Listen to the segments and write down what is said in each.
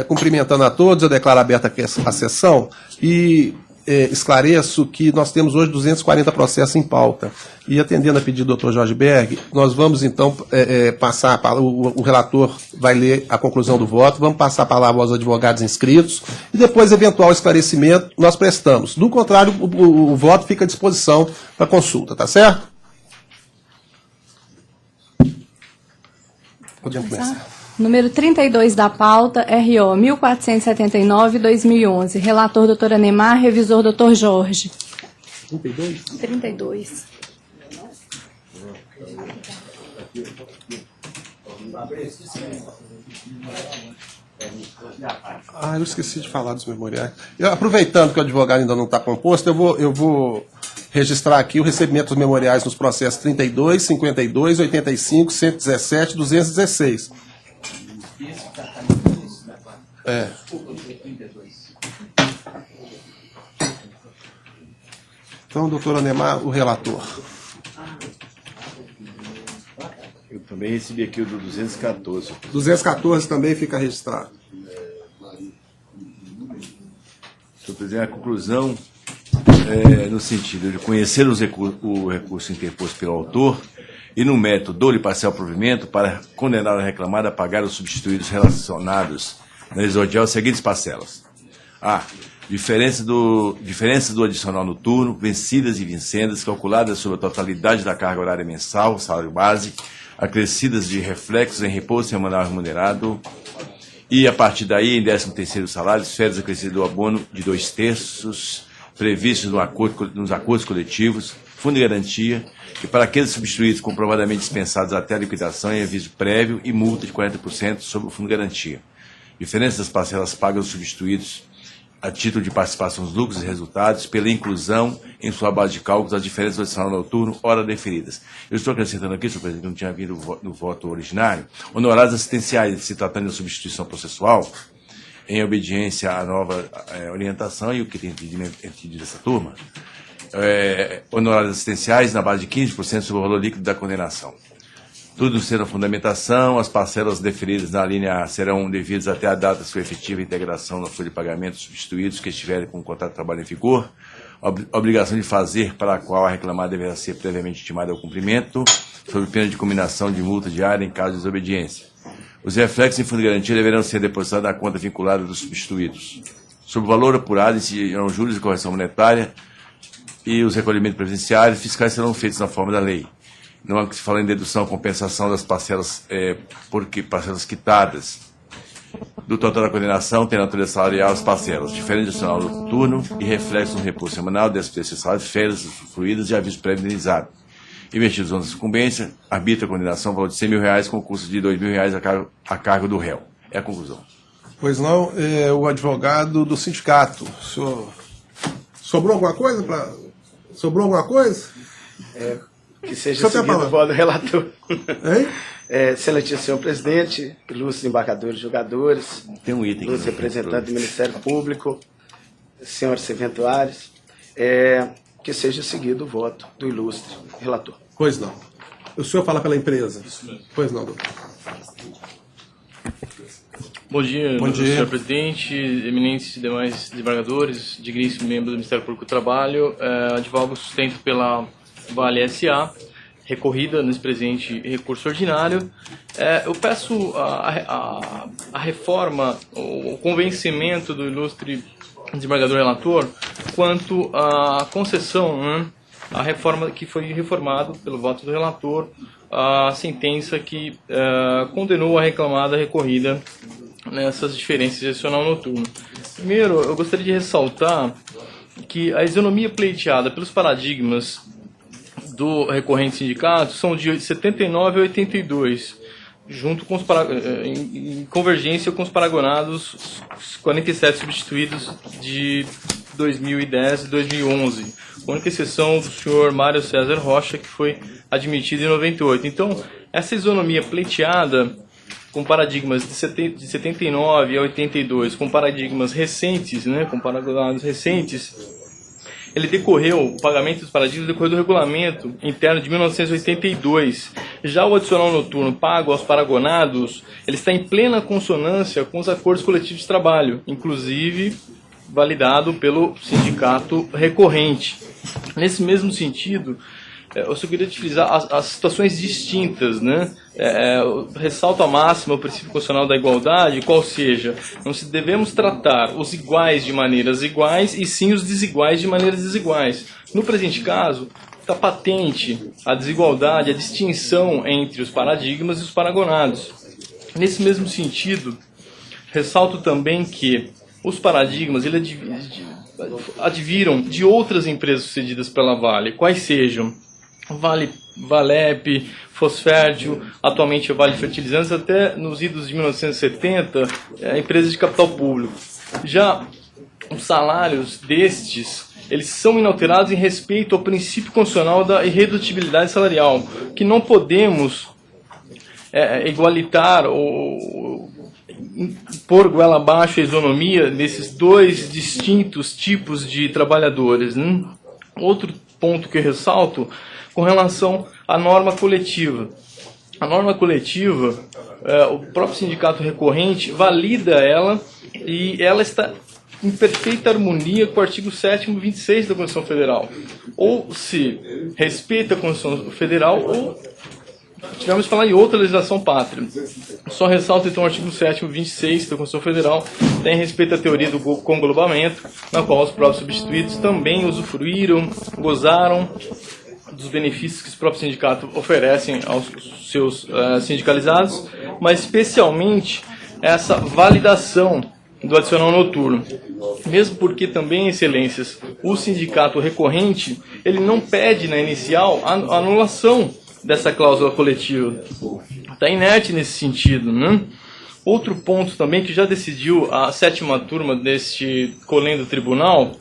cumprimentando a todos, eu declaro aberta a sessão e esclareço que nós temos hoje 240 processos em pauta. E atendendo a pedido do Dr. Jorge Berg, nós vamos então passar, o relator vai ler a conclusão do voto, vamos passar a palavra aos advogados inscritos e depois, eventual esclarecimento, nós prestamos. Do contrário, o voto fica à disposição para consulta, tá certo? Podemos começar. Número 32 da pauta, RO 1479-2011. Relator, doutora Neymar. Revisor, doutor Jorge. 32? 32. Eu esqueci de falar dos memoriais. Aproveitando que o advogado ainda não está composto, eu vou registrar aqui o recebimento dos memoriais nos processos 32, 52, 85, 117 e 216. Então, doutora Neymar, o relator. Eu também recebi aqui o do 214. 214 também fica registrado. Senhor presidente, a conclusão no sentido de conhecer o recurso interposto pelo autor e, no mérito, dou-lhe parcial provimento para condenar o reclamado a pagar os substituídos relacionados na exordial as seguintes parcelas. A. Diferença do adicional noturno, vencidas e vincendas, calculadas sobre a totalidade da carga horária mensal, salário base, acrescidas de reflexos em repouso semanal remunerado, e, a partir daí, em 13º salário, férias acrescidas do abono de 2/3, previstos nos acordos coletivos, fundo de garantia, e para aqueles substituídos comprovadamente dispensados até a liquidação em aviso prévio e multa de 40% sobre o fundo de garantia. Diferença das parcelas pagas aos substituídos a título de participação nos lucros e resultados pela inclusão em sua base de cálculos das diferenças do adicional noturno, hora deferidas. Eu estou acrescentando aqui, senhor presidente, que não tinha havido no voto originário, honorários assistenciais, se tratando de substituição processual, em obediência à nova orientação e o que tem entendido dessa turma, honorários assistenciais na base de 15% sobre o valor líquido da condenação. Tudo sendo a fundamentação, as parcelas deferidas na linha A serão devidas até a data de sua efetiva integração na folha de pagamento substituídos que estiverem com o contrato de trabalho em vigor, obrigação de fazer para a qual a reclamada deverá ser previamente intimada ao cumprimento, sob pena de combinação de multa diária em caso de desobediência. Os reflexos em fundo de garantia deverão ser depositados na conta vinculada dos substituídos. Sobre o valor apurado, incidirão juros de correção monetária e os recolhimentos previdenciários fiscais serão feitos na forma da lei. Não há que se falar em dedução, compensação das parcelas, parcelas quitadas do total da condenação, tem natureza salarial as parcelas, diferente adicional noturno e reflexo no repouso semanal, 13º salário, férias fluídas e aviso pré-indenizado. Investidos na sucumbência, arbitra a condenação, valor de R$100.000 com custo de R$2.000 a cargo do réu. É a conclusão. Pois não, o advogado do sindicato. Sobrou alguma coisa? Sobrou alguma coisa? Que seja seguido o voto do relator. Hein? Excelentíssimo senhor presidente, ilustres embargadores e jogadores, Tem um item ilustres representantes do Ministério Público, senhores eventuários, que seja seguido o voto do ilustre relator. Pois não. O senhor fala pela empresa? Isso mesmo. Pois não, doutor. Bom dia, Bom dia, senhor presidente, eminentes demais desembargadores, digníssimo membro do Ministério Público do Trabalho, advogo sustento pela Vale S.A., recorrida nesse presente recurso ordinário. Eu peço a reforma, o convencimento do ilustre desembargador relator quanto à concessão, né, a reforma que foi reformado pelo voto do relator, a sentença que condenou a reclamada recorrida nessas diferenças de adicional noturno. Primeiro, eu gostaria de ressaltar que a isonomia pleiteada pelos paradigmas do recorrente sindicato são de 79 a 82, junto com em convergência com os paragonados 47 substituídos de 2010 e 2011, com a única exceção do senhor Mário César Rocha, que foi admitido em 98. Então, essa isonomia pleiteada com paradigmas de 79 a 82, com paradigmas recentes, né, com paragonados recentes, ele decorreu, o pagamento dos paradigmas decorreu do regulamento interno de 1982. Já o adicional noturno pago aos paragonados, ele está em plena consonância com os acordos coletivos de trabalho, inclusive validado pelo sindicato recorrente. Nesse mesmo sentido, eu só queria frisar as situações distintas, né? Ressalto a máxima, o princípio constitucional da igualdade, qual seja, não se devemos tratar os iguais de maneiras iguais e sim os desiguais de maneiras desiguais. No presente caso, está patente a desigualdade, a distinção entre os paradigmas e os paragonados. Nesse mesmo sentido, ressalto também que os paradigmas adviram de outras empresas sucedidas pela Vale, quais sejam Valep, Fosfértil, atualmente a Vale Fertilizantes, até nos idos de 1970, empresas de capital público. Já os salários destes, eles são inalterados em respeito ao princípio constitucional da irredutibilidade salarial, que não podemos igualitar ou pôr goela abaixo a isonomia desses dois distintos tipos de trabalhadores, né? Outro ponto que eu ressalto com relação à norma coletiva. A norma coletiva, o próprio sindicato recorrente valida ela e ela está em perfeita harmonia com o artigo 7º e 26 da Constituição Federal. Ou se respeita a Constituição Federal ou tivemos que falar em outra legislação pátria. Só ressalto então o artigo 7º e 26 da Constituição Federal, tem respeito à teoria do conglobamento, na qual os próprios substituídos também usufruíram, gozaram dos benefícios que os próprios sindicatos oferecem aos seus sindicalizados, mas especialmente essa validação do adicional noturno. Mesmo porque também, excelências, o sindicato recorrente, ele não pede na inicial a anulação dessa cláusula coletiva. Está inerte nesse sentido, né? Outro ponto também que já decidiu a 7ª turma deste colém do tribunal,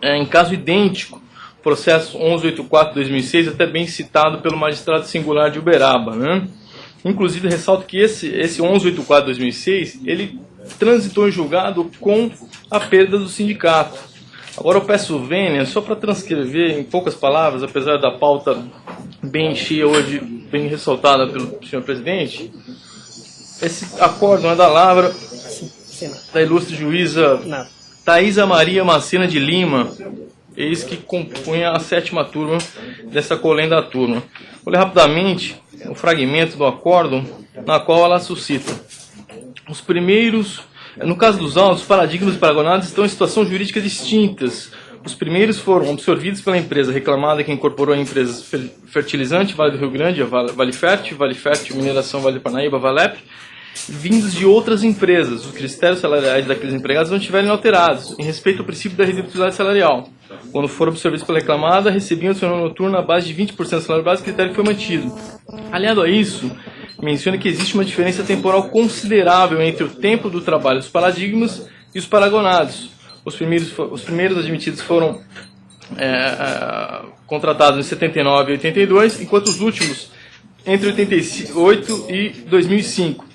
em caso idêntico, processo 1184/2006, até bem citado pelo magistrado singular de Uberaba, né? Inclusive, ressalto que esse 1184/2006, ele transitou em julgado com a perda do sindicato. Agora eu peço vênia, só para transcrever em poucas palavras, apesar da pauta bem cheia hoje, bem ressaltada pelo senhor presidente, esse acórdão é da lavra da ilustre juíza Thaisa Maria Macena de Lima, eis que compunha a 7ª turma dessa colém da turma. Vou ler rapidamente o fragmento do acórdão, na qual ela suscita. Os primeiros, no caso dos autos, os paradigmas e paragonados estão em situações jurídicas distintas. Os primeiros foram absorvidos pela empresa reclamada que incorporou a empresa fertilizante, Vale do Rio Grande, a Vale Fértil, Mineração, Vale do Parnaíba, Valep, vindos de outras empresas. Os critérios salariais daqueles empregados não estiverem alterados, em respeito ao princípio da redutibilidade salarial. Quando foram absorvidos pela reclamada, recebiam o adicional noturno na base de 20% do salário base, critério que foi mantido. Aliado a isso, menciona que existe uma diferença temporal considerável entre o tempo do trabalho dos paradigmas e os paragonados. Os primeiros admitidos foram contratados em 79 e 82, enquanto os últimos entre 88 e 2005,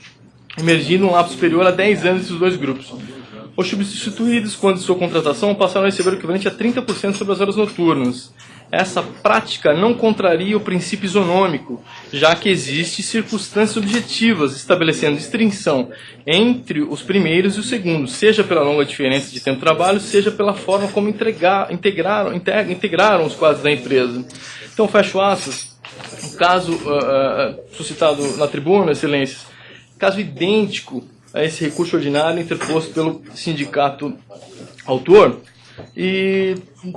emergindo um lapso superior a 10 anos entre os dois grupos. Os substituídos, quando de sua contratação, passaram a receber o equivalente a 30% sobre as horas noturnas. Essa prática não contraria o princípio isonômico, já que existem circunstâncias objetivas estabelecendo distinção entre os primeiros e os segundos, seja pela longa diferença de tempo de trabalho, seja pela forma como integraram os quadros da empresa. Então, fecho aspas, o caso suscitado na tribuna, excelências, caso idêntico a esse recurso ordinário interposto pelo sindicato autor. E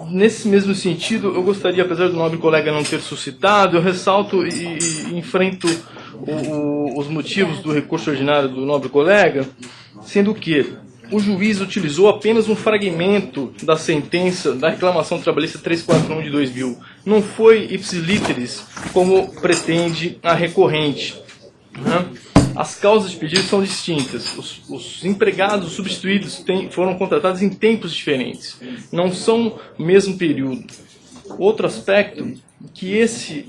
nesse mesmo sentido, eu gostaria, apesar do nobre colega não ter suscitado, eu ressalto e enfrento os motivos do recurso ordinário do nobre colega, sendo que o juiz utilizou apenas um fragmento da sentença da reclamação trabalhista 341 de 2000. Não foi ipsis literis, como pretende a recorrente, né? As causas de pedido são distintas. Os empregados substituídos foram contratados em tempos diferentes. Não são o mesmo período. Outro aspecto, que esse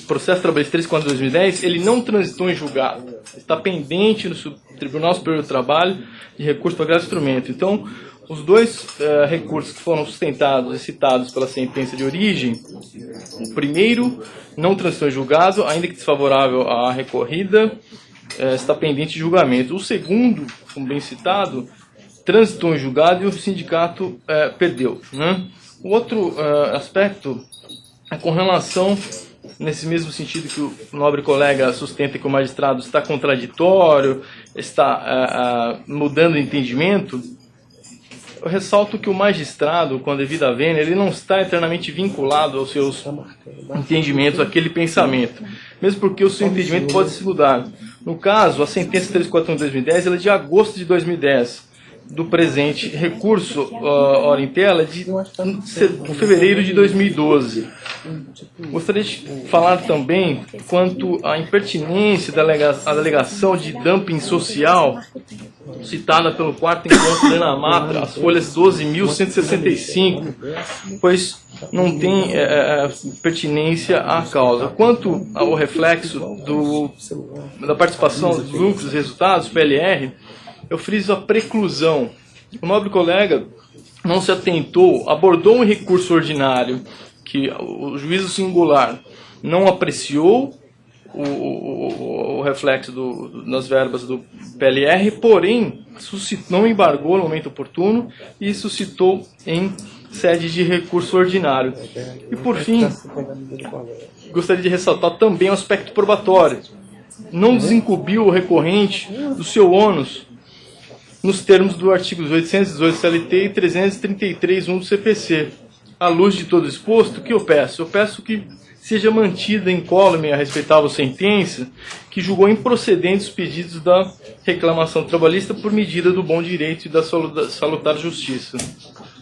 processo trabalhista 341 de 2010, ele não transitou em julgado. Está pendente no Tribunal Superior do Trabalho de recurso para grave instrumento. Então, Os dois recursos que foram sustentados e citados pela sentença de origem, o primeiro não transitou em julgado, ainda que desfavorável à recorrida, está pendente de julgamento. O segundo, como bem citado, transitou em julgado e o sindicato perdeu, né? O outro aspecto é com relação, nesse mesmo sentido que o nobre colega sustenta que o magistrado está contraditório, está mudando o entendimento. Eu ressalto que o magistrado, com a devida vênia, ele não está eternamente vinculado aos seus entendimentos, àquele pensamento, mesmo porque o seu entendimento pode se mudar. No caso, a sentença 341 de 2010 ela é de agosto de 2010, do presente recurso, ora em tela, é de fevereiro de 2012. Gostaria de falar também quanto à impertinência da alegação de dumping social citada pelo 4º encontro da Enamatra, as folhas 12.165, pois não tem pertinência à causa. Quanto ao reflexo da participação dos lucros e resultados, PLR, eu friso a preclusão. O nobre colega não se atentou, abordou um recurso ordinário que o juízo singular não apreciou o reflexo das verbas do PLR, porém não embargou no momento oportuno e suscitou em sede de recurso ordinário. E por fim, gostaria de ressaltar também o aspecto probatório. Não desincumbiu o recorrente do seu ônus nos termos do artigo 818 CLT e 333.1 do CPC. À luz de todo exposto, o que eu peço? Eu peço que seja mantida incólume a respeitável sentença que julgou improcedentes os pedidos da reclamação trabalhista por medida do bom direito e da salutar justiça.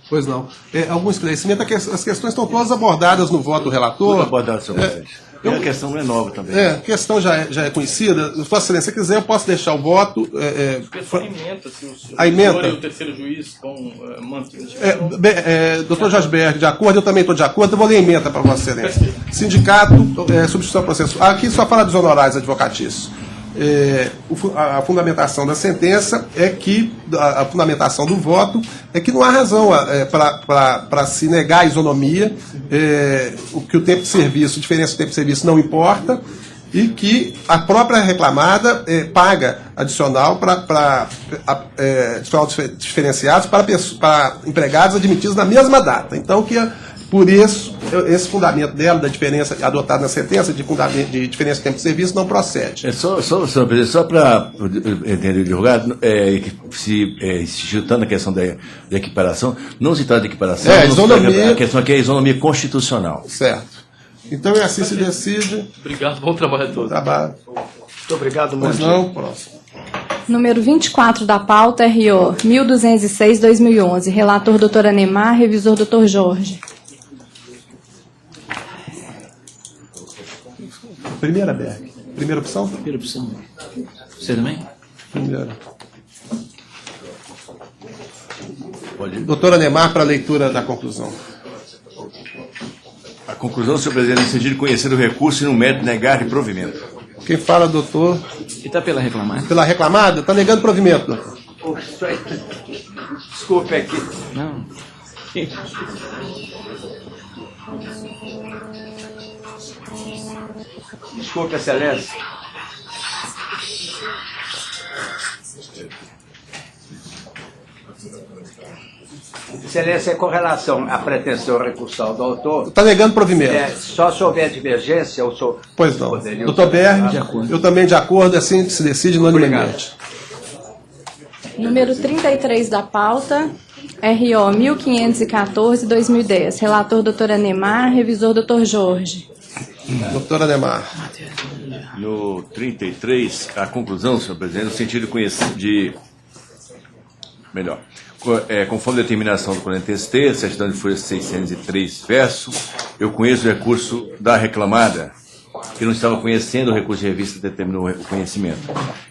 Pois não. Algum esclarecimento? As questões estão todas abordadas no voto do relator. Tudo abordado, senhor presidente. E a questão não é nova também. A questão já é conhecida. Vossa Excelência, se quiser, eu posso deixar o voto. A emenda. E o terceiro juiz estão mantendo. Doutor Jorge Berg, de acordo, eu também estou de acordo, eu vou ler a emenda para Vossa Excelência. Sindicato, substituição ao processo. Aqui só fala dos honorários advocatícios. A fundamentação da sentença é que, a fundamentação do voto é que não há razão para se negar a isonomia, que o tempo de serviço, a diferença do tempo de serviço não importa, e que a própria reclamada paga adicional diferenciados para empregados admitidos na mesma data. Então, por isso, esse fundamento dela, da diferença adotada na sentença, de diferença de tempo de serviço, não procede. Só para entender o advogado, se insistiu tanto na questão da equiparação, não se trata de equiparação, a questão aqui é a isonomia constitucional. Certo. Então, é assim se decide. Obrigado, bom trabalho a todos. Bom trabalho. Muito obrigado, Pois não, próximo. Número 24 da pauta, RO 1206-2011. Relator, doutora Neymar. Revisor, doutor Jorge. Primeira, Berg. Primeira opção? Primeira opção. Você também? Primeira. Doutora Neymar, para a leitura da conclusão. A conclusão, senhor presidente, é no sentido de conhecer o recurso e no mérito negar de provimento. Quem fala, doutor? E está pela reclamada? Pela reclamada? Está negando provimento, doutor. Desculpe aqui. Não. Desculpe, excelência. Excelência, com relação à pretensão recursal do autor, Está negando provimento. só se houver divergência, eu sou. Pois não. Poderia Doutor Berg, eu também de acordo, assim se decide unanimemente. Número 33 da pauta, RO 1514-2010. Relator, doutora Neymar. Revisor, doutor Jorge. Doutora Neymar. No 33, a conclusão, senhor presidente, no sentido conforme a determinação do corrente ST, certidão de folha 603, verso, eu conheço o recurso da reclamada, que não estava conhecendo o recurso de revista determinou o conhecimento.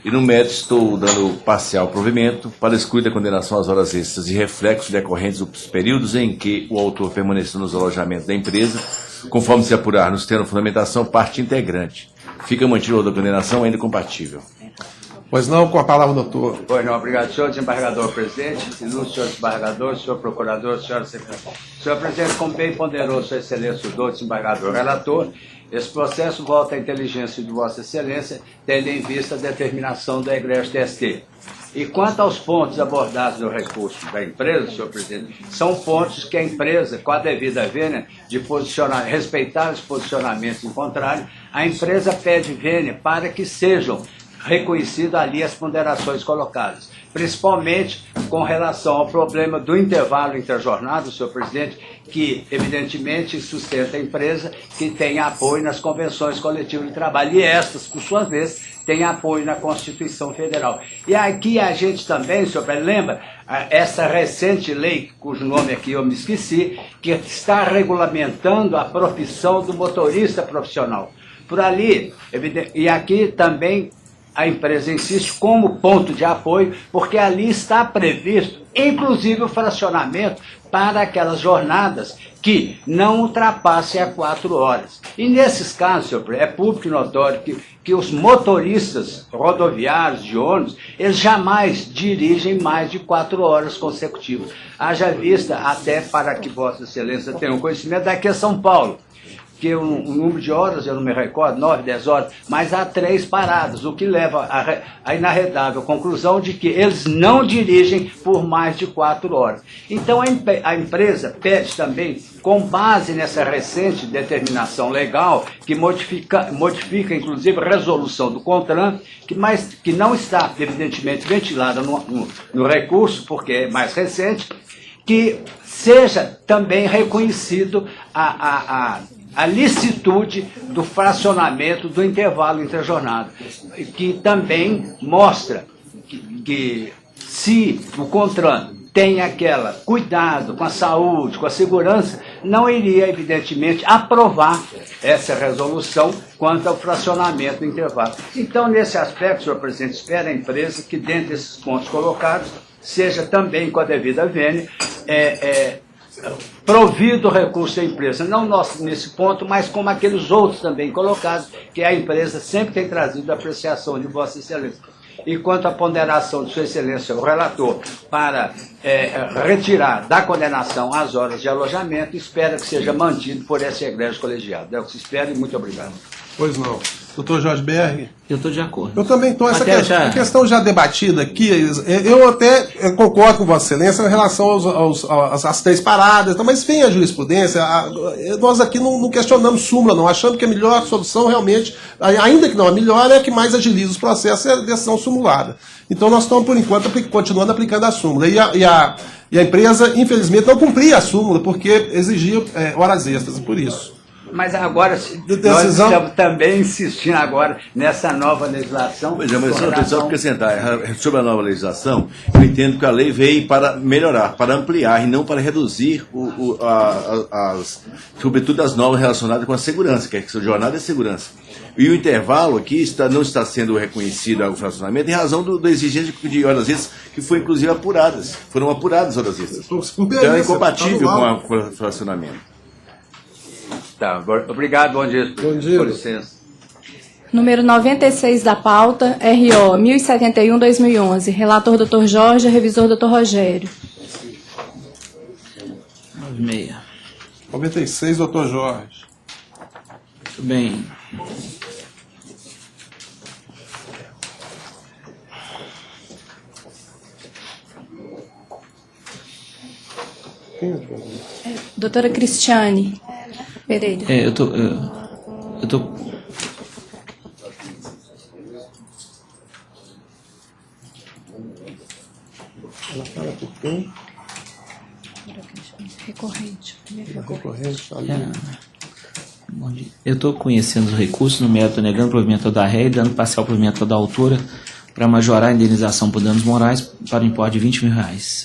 E no mérito estou dando parcial provimento para excluir da condenação as horas extras e reflexos decorrentes dos períodos em que o autor permaneceu nos alojamentos da empresa, conforme se apurar nos termos de fundamentação, parte integrante. Fica mantido da condenação ainda compatível. Pois não, com a palavra, doutor. Pois não, obrigado, senhor desembargador presidente, ilustre senhor desembargador, senhor procurador, senhora secretária. Senhor presidente, como bem ponderou sua excelência o doutor desembargador relator, esse processo volta à inteligência de vossa excelência, tendo em vista a determinação da egrégio TST. E quanto aos pontos abordados no recurso da empresa, senhor presidente, são pontos que a empresa, com a devida vênia de respeitar os posicionamentos em contrário, a empresa pede vênia para que sejam reconhecidas ali as ponderações colocadas, principalmente com relação ao problema do intervalo interjornada, senhor presidente, que evidentemente sustenta a empresa que tem apoio nas convenções coletivas de trabalho, e estas, por sua vez, têm apoio na Constituição Federal. E aqui a gente também, senhor presidente, lembra essa recente lei, cujo nome aqui eu me esqueci, que está regulamentando a profissão do motorista profissional. Por ali, e aqui também a empresa insiste como ponto de apoio, porque ali está previsto, inclusive, o fracionamento para aquelas jornadas que não ultrapassem a 4 horas. E nesses casos, senhor presidente, é público e notório que os motoristas rodoviários de ônibus, eles jamais dirigem mais de 4 horas consecutivas. Haja vista, até para que Vossa Excelência tenha um conhecimento, daqui a São Paulo, que o número de horas, eu não me recordo, 9, 10 horas, mas há 3 paradas, o que leva à inarredável conclusão de que eles não dirigem por mais de 4 horas. Então a empresa pede também, com base nessa recente determinação legal, que modifica inclusive a resolução do CONTRAN, que não está evidentemente ventilada no recurso, porque é mais recente, que seja também reconhecido a licitude do fracionamento do intervalo interjornada, que também mostra que se o CONTRAN tem aquela cuidado com a saúde, com a segurança, não iria, evidentemente, aprovar essa resolução quanto ao fracionamento do intervalo. Então, nesse aspecto, senhor presidente, espera a empresa que, dentro desses pontos colocados, seja também com a devida vênia, provido o recurso da empresa, não nesse ponto, mas como aqueles outros também colocados, que a empresa sempre tem trazido a apreciação de Vossa Excelência. E quanto à ponderação de Sua Excelência, o relator, para retirar da condenação as horas de alojamento, espera que seja mantido por esse egrégio colegiado. É o que se espera e muito obrigado. Pois não. Doutor Jorge Berg? Eu estou de acordo. Eu também estou. Essa Até questão já debatida aqui, eu até concordo com Vossa Excelência em relação às 3 paradas, mas vem a jurisprudência, nós aqui não questionamos súmula, não, achando que a melhor solução realmente, ainda que não a melhor, é a que mais agiliza os processos, é a decisão sumulada. Então nós estamos, por enquanto, continuando aplicando a súmula. E a empresa, infelizmente, não cumpria a súmula, porque exigia horas extras, por isso. Mas agora, nós estamos também insistindo agora nessa nova legislação. Pois é, mas só para acrescentar, sobre a nova legislação, eu entendo que a lei veio para melhorar, para ampliar e não para reduzir, sobretudo as normas relacionadas com a segurança, que é a jornada de segurança. E o intervalo aqui não está sendo reconhecido o fracionamento em razão da exigência de horas extras, que foi inclusive apuradas. Foram apuradas horas extras. Então é incompatível com o fracionamento. Tá, obrigado, bom dia. Bom dia. Com licença. Número 96 da pauta, RO 1071-2011. Relator Dr. Jorge, revisor Dr. Rogério. 9,6. 96, doutor Jorge. Muito bem. Doutora Cristiane Pereira. Eu tô Ela fala por quem? Recorrente. Recorrente, tá ali. Bom dia. Eu estou conhecendo os recursos no mérito negando o provimento da ré e dando parcial provimento da autora para majorar a indenização por danos morais para o importe de R$20 mil.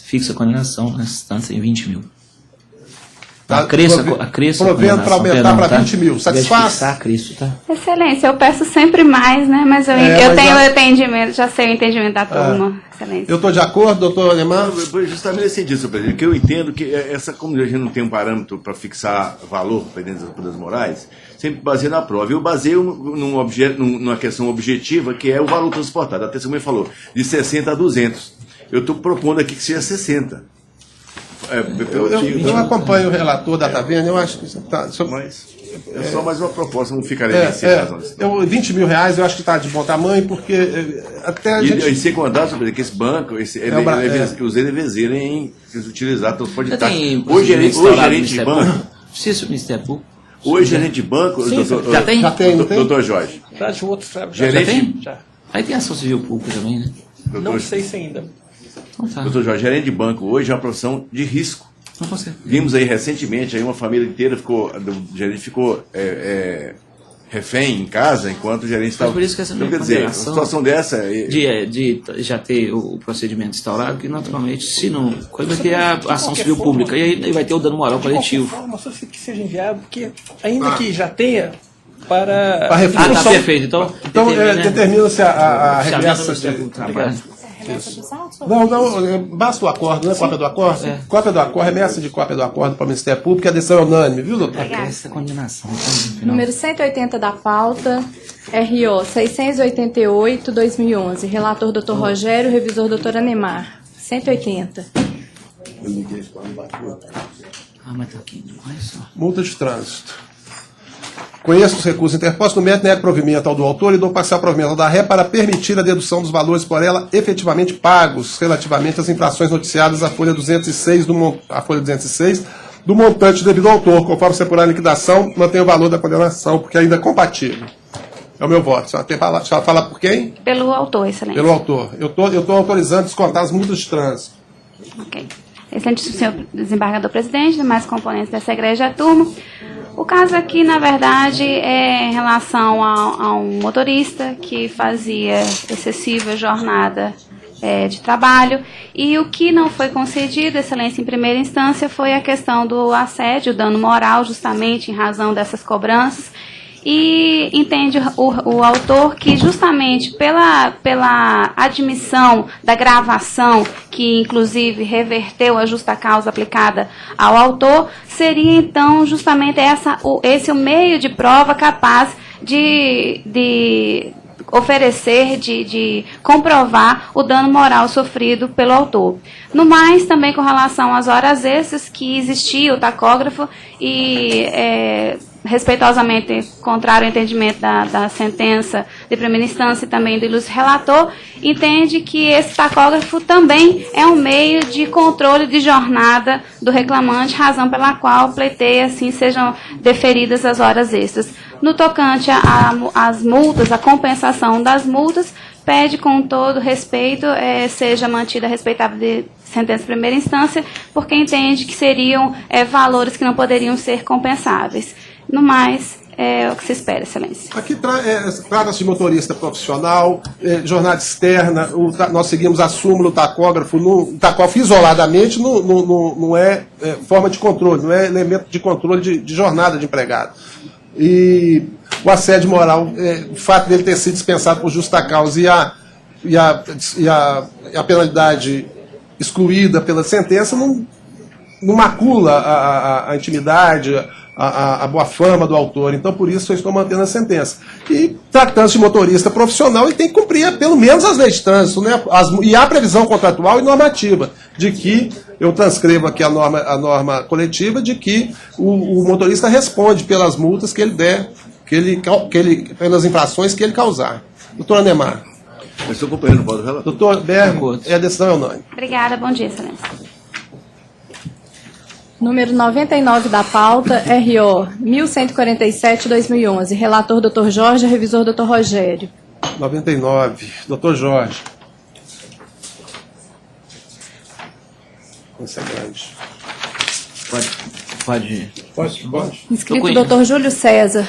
Fixa a condenação na instância em 20 mil. Tá? A cresça Provendo para aumentar para 20 mil. Satisfaz? A cresça, tá? Excelência, eu peço sempre mais, né? Mas eu mas tenho o entendimento, já sei o entendimento da turma. Excelência. Eu estou de acordo, doutor Alemão? Justamente nesse sentido, senhor presidente, que eu entendo que como a gente não tem um parâmetro para fixar valor dependendo das coisas morais, sempre baseia na prova. Eu baseio numa questão objetiva, que é o valor transportado. A testemunha falou de 60 a 200. Eu estou propondo aqui que seja 60. Eu acompanho o relator da Taverna, eu acho que está... Mas é só mais uma proposta, não ficaria nesse caso. 20 mil reais eu acho que está de bom tamanho, porque até a gente... E sem contar, sobre que esse banco, os EDVs irem utilizar transporte de táxi. Hoje, gerente de banco... Precisa o Ministério Público. Hoje, gerente de banco... Já tem? Já tem, não tem? Doutor Jorge. Já tem? Aí tem ação civil pública também, né? Não sei se ainda. Então tá. Doutor Jorge, gerente de banco hoje é uma profissão de risco. Não você. Vimos aí recentemente, aí uma família inteira o gerente ficou refém em casa, enquanto o gerente estava... Por isso que essa minha quer dizer, uma situação dessa... De já ter o procedimento instaurado, que naturalmente, se não... Coisa vai ter a ação civil pública, e aí vai ter o dano moral coletivo. De qualquer forma, só que seja enviado, porque ainda que já tenha, para reflexão. Tá perfeito. Então determina-se a regressa... Trabalho. Não, basta o acordo, né? Cópia do acordo? Cópia do acordo, remessa de cópia do acordo para o Ministério Público, a decisão é unânime, viu, doutor? Essa condenação. Número 180 da pauta, RO 688-2011. Relator Dr. Rogério, revisor Dr. Anemar. 180. Mas tá aqui demais só. Multa de trânsito. Conheço os recursos interpostos no mérito, nego provimento ao do autor e dou parcial provimento ao da ré para permitir a dedução dos valores por ela efetivamente pagos relativamente às infrações noticiadas à folha 206 do montante devido ao autor, conforme se apurar a liquidação, mantém o valor da condenação, porque ainda é compatível. É o meu voto. A senhora fala por quem? Pelo autor, excelência. Pelo autor. Eu estou autorizando descontar as multas de trânsito. Ok. Excelentíssimo senhor desembargador presidente, demais componentes dessa egrégia turma. O caso aqui, na verdade, é em relação a um motorista que fazia excessiva jornada de trabalho, e o que não foi concedido, excelência, em primeira instância, foi a questão do assédio, dano moral, justamente em razão dessas cobranças, e entende o autor que justamente pela admissão da gravação, que inclusive reverteu a justa causa aplicada ao autor, seria então justamente esse o meio de prova capaz de oferecer, de comprovar o dano moral sofrido pelo autor. No mais, também com relação às horas extras, que existia o tacógrafo e respeitosamente contrário ao entendimento da sentença de primeira instância e também do ilustre relator, entende que esse tacógrafo também é um meio de controle de jornada do reclamante, razão pela qual pleiteia assim sejam deferidas as horas extras. No tocante às multas, a compensação das multas, pede com todo respeito seja mantida a respeitável de sentença de primeira instância, porque entende que seriam valores que não poderiam ser compensáveis. No mais, é o que se espera, excelência. Aqui trata-se de motorista profissional, jornada externa, nós seguimos a súmula, o tacógrafo isoladamente não é forma de controle, não é elemento de controle de jornada de empregado. E o assédio moral, o fato dele ter sido dispensado por justa causa e a penalidade excluída pela sentença não macula a intimidade, a boa fama do autor. Então, por isso, eu estou mantendo a sentença. E, tratando-se de motorista profissional, ele tem que cumprir pelo menos as leis de trânsito, né? E há previsão contratual e normativa de que, eu transcrevo aqui a norma coletiva, de que o motorista responde pelas multas que ele der, pelas infrações que ele causar. Doutor Anemar. Eu estou acompanhando o voto do relator. Doutor Bergo, a decisão é unânime. Obrigada, bom dia, excelência. Número 99 da pauta, RO 1147-2011. Relator Dr. Jorge, revisor Dr. Rogério. 99. Dr. Jorge. Isso é grande. Pode. Inscrito Dr. Júlio César.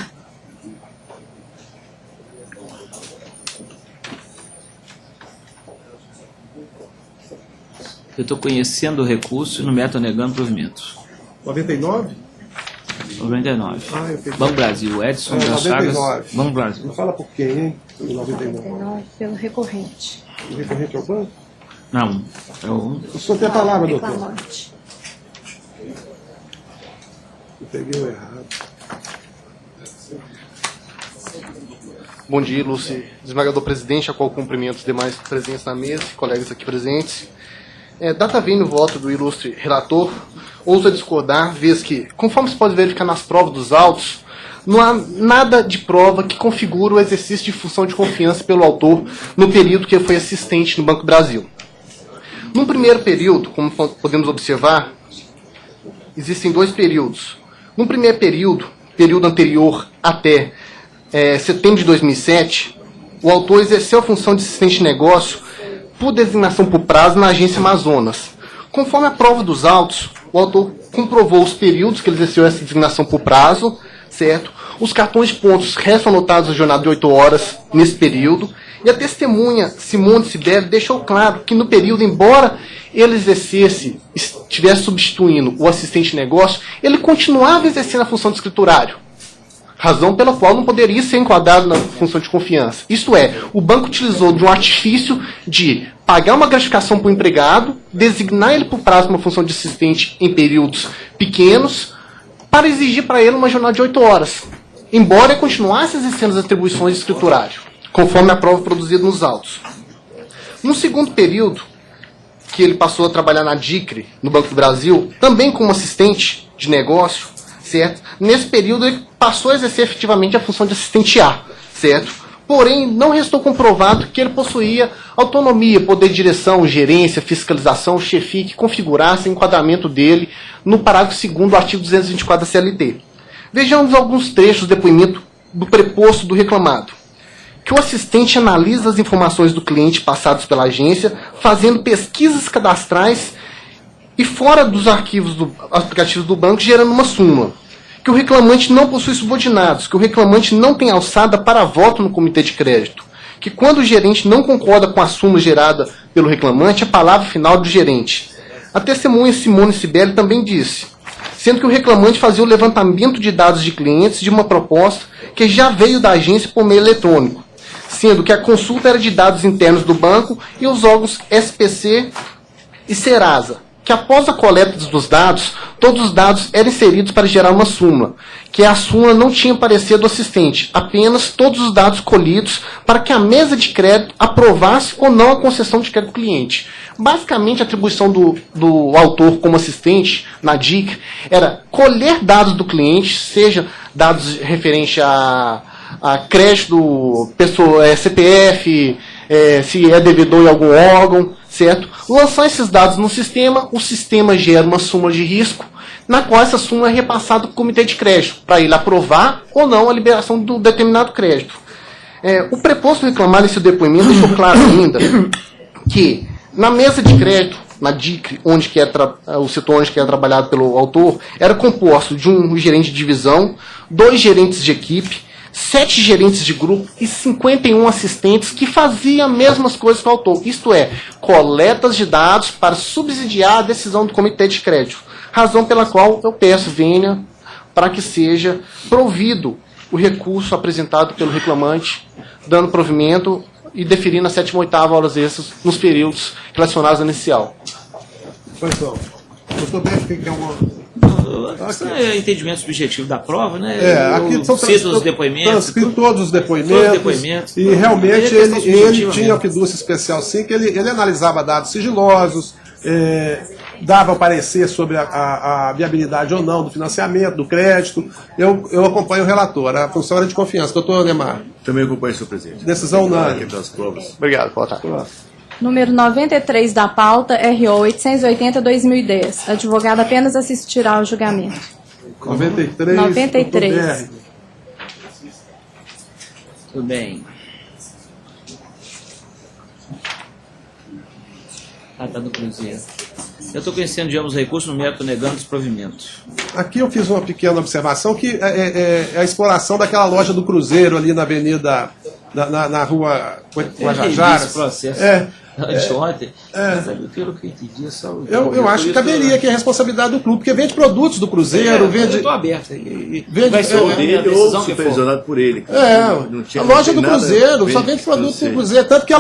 Eu estou conhecendo o recurso e no mérito negando provimento. 99? 99. eu peguei. Banco Brasil, Edson das 99. Chagas, Banco Brasil. Não fala por quem, hein? 99. Não, pelo recorrente. O recorrente é o banco? Não, é o... O senhor tem a palavra, doutor. Reclamante. Eu peguei o errado. Bom dia, ilustre desembargador presidente, a qual cumprimento os demais presentes na mesa, colegas aqui presentes. Data vem no voto do ilustre relator, ouso discordar, vez que, conforme se pode verificar nas provas dos autos, não há nada de prova que configure o exercício de função de confiança pelo autor no período que ele foi assistente no Banco do Brasil. Num primeiro período, como podemos observar, existem dois períodos. No primeiro período, período anterior até setembro de 2007, o autor exerceu a função de assistente de negócio por designação por prazo na agência Amazonas. Conforme a prova dos autos, o autor comprovou os períodos que ele exerceu essa designação por prazo, certo? Os cartões de pontos restam anotados na jornada de 8 horas nesse período, e a testemunha Simone Sibeli deixou claro que no período, embora ele estivesse substituindo o assistente de negócio, ele continuava exercendo a função de escriturário. Razão pela qual não poderia ser enquadrado na função de confiança. Isto é, o banco utilizou de um artifício de pagar uma gratificação para o empregado, designar ele por prazo uma função de assistente em períodos pequenos, para exigir para ele uma jornada de 8 horas, embora ele continuasse exercendo as atribuições de escriturário, conforme a prova produzida nos autos. No segundo período, que ele passou a trabalhar na DICRE, no Banco do Brasil, também como assistente de negócio, certo? Nesse período ele passou a exercer efetivamente a função de assistente A, certo? Porém, não restou comprovado que ele possuía autonomia, poder de direção, gerência, fiscalização, chefia que configurasse o enquadramento dele no parágrafo 2º do artigo 224 da CLT. Vejamos alguns trechos do depoimento do preposto do reclamado. Que o assistente analisa as informações do cliente passadas pela agência, fazendo pesquisas cadastrais e fora dos arquivos aplicativos do banco, gerando uma súmula. Que o reclamante não possui subordinados, que o reclamante não tem alçada para voto no comitê de crédito, que quando o gerente não concorda com a súmula gerada pelo reclamante, a palavra final do gerente. A testemunha Simone Sibeli também disse, sendo que o reclamante fazia o levantamento de dados de clientes de uma proposta que já veio da agência por meio eletrônico, sendo que a consulta era de dados internos do banco e os órgãos SPC e Serasa, que após a coleta dos dados, todos os dados eram inseridos para gerar uma súmula, que a súmula não tinha parecer do assistente, apenas todos os dados colhidos para que a mesa de crédito aprovasse ou não a concessão de crédito do cliente. Basicamente, a atribuição do autor como assistente na DIC era colher dados do cliente, seja dados referentes a crédito, CPF, se é devedor em algum órgão, certo? Lançar esses dados no sistema, o sistema gera uma súmula de risco, na qual essa súmula é repassada para o comitê de crédito, para ele aprovar ou não a liberação do determinado crédito. O preposto reclamar nesse depoimento deixou claro ainda que na mesa de crédito, na DICRE, o setor onde que é trabalhado pelo autor, era composto de um gerente de divisão, 2 gerentes de equipe, 7 gerentes de grupo e 51 assistentes que faziam as mesmas coisas que o autor, isto é, coletas de dados para subsidiar a decisão do comitê de crédito. Razão pela qual eu peço venha para que seja provido o recurso apresentado pelo reclamante, dando provimento e deferindo a 7ª e 8ª horas extras nos períodos relacionados ao inicial. Pois não. Doutor Beck, tem alguma... Isso é entendimento subjetivo da prova, né? Aqui são os depoimentos. Transcritos todos os depoimentos. E realmente ele tinha uma fidúcia especial, sim, que ele analisava dados sigilosos, dava parecer sobre a viabilidade ou não do financiamento, do crédito. Eu acompanho o relator, a função era de confiança. Doutor Neymar. Também acompanho, senhor presidente. Decisão unânime. Obrigado, boa tarde. Número 93 da pauta, RO 880-2010. Advogado apenas assistirá ao julgamento. 93. 93. Tudo bem. Tá no Cruzeiro. Eu estou conhecendo de ambos os recursos no mérito negando os provimentos. Aqui eu fiz uma pequena observação que é a exploração daquela loja do Cruzeiro ali na avenida, na rua Guajajara. anteontem, mas pelo que eu entendi, é só... Eu acho que caberia aqui a responsabilidade do clube, porque vende produtos do Cruzeiro, vende... Eu estou aberto. Vende, Vai ser dele ou supervisionado por ele. A loja do Cruzeiro só vende produtos do Cruzeiro. Tanto que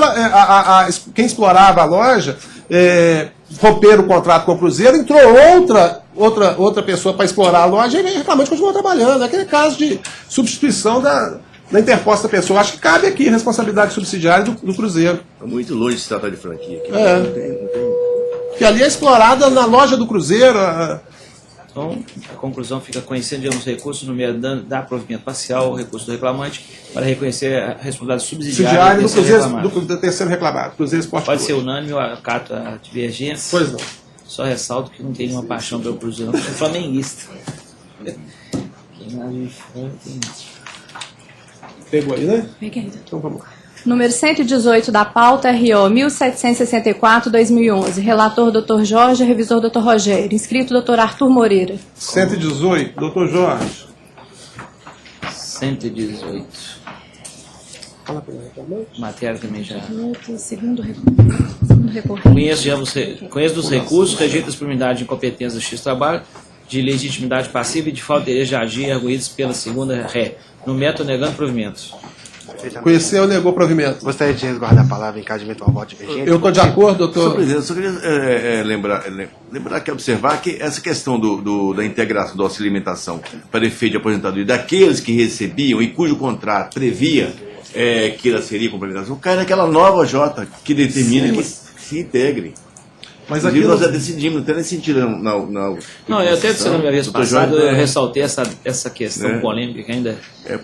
quem explorava a loja, romperam o contrato com o Cruzeiro, entrou outra pessoa para explorar a loja e ele reclamante continuou trabalhando. Aquele caso de substituição da interposta pessoa. Acho que cabe aqui a responsabilidade subsidiária do Cruzeiro. É muito longe de se tratar de franquia. Aqui. Não tem. Que ali é explorada na loja do Cruzeiro. Então, a conclusão fica conhecendo os recursos no meio da provimento parcial, o recurso do reclamante, para reconhecer a responsabilidade subsidiária do terceiro reclamado. Cruzeiro Esporte Pode Clube. ser unânime, eu acato a divergência. Pois não. Só ressalto que não tenho uma paixão pelo Cruzeiro, não, sou flamenguista. Pegou aí, né? Peguei. Então vamos lá. Número 118 da pauta, RO 1764-2011. Relator, Dr. Jorge. Revisor, Dr. Rogério. Inscrito, Dr. Arthur Moreira. 118, Dr. Jorge. 118. Matéria também já. Segundo recorrente. Conheço dos recursos, rejeito a exprimiidade de incompetência do X-Trabalho, de legitimidade passiva e de falta de interesse de agir, arguídos pela segunda ré, no método negando provimentos. Conheceu ou negou provimento? Gostaria de resguardar a palavra em caso de eventual voto divergente. Eu estou de acordo, doutor. Senhor presidente, eu só queria lembrar que observar que essa questão da integração do auxílio alimentação para efeito de aposentadoria daqueles que recebiam e cujo contrato previa que ela seria complementação, cai naquela nova J que determina que se integrem. Mas aqui aquilo... nós já decidimos, não tem nem sentido. Não, eu até disse na minha vez passada, eu ressaltei essa questão polêmica que ainda. Eu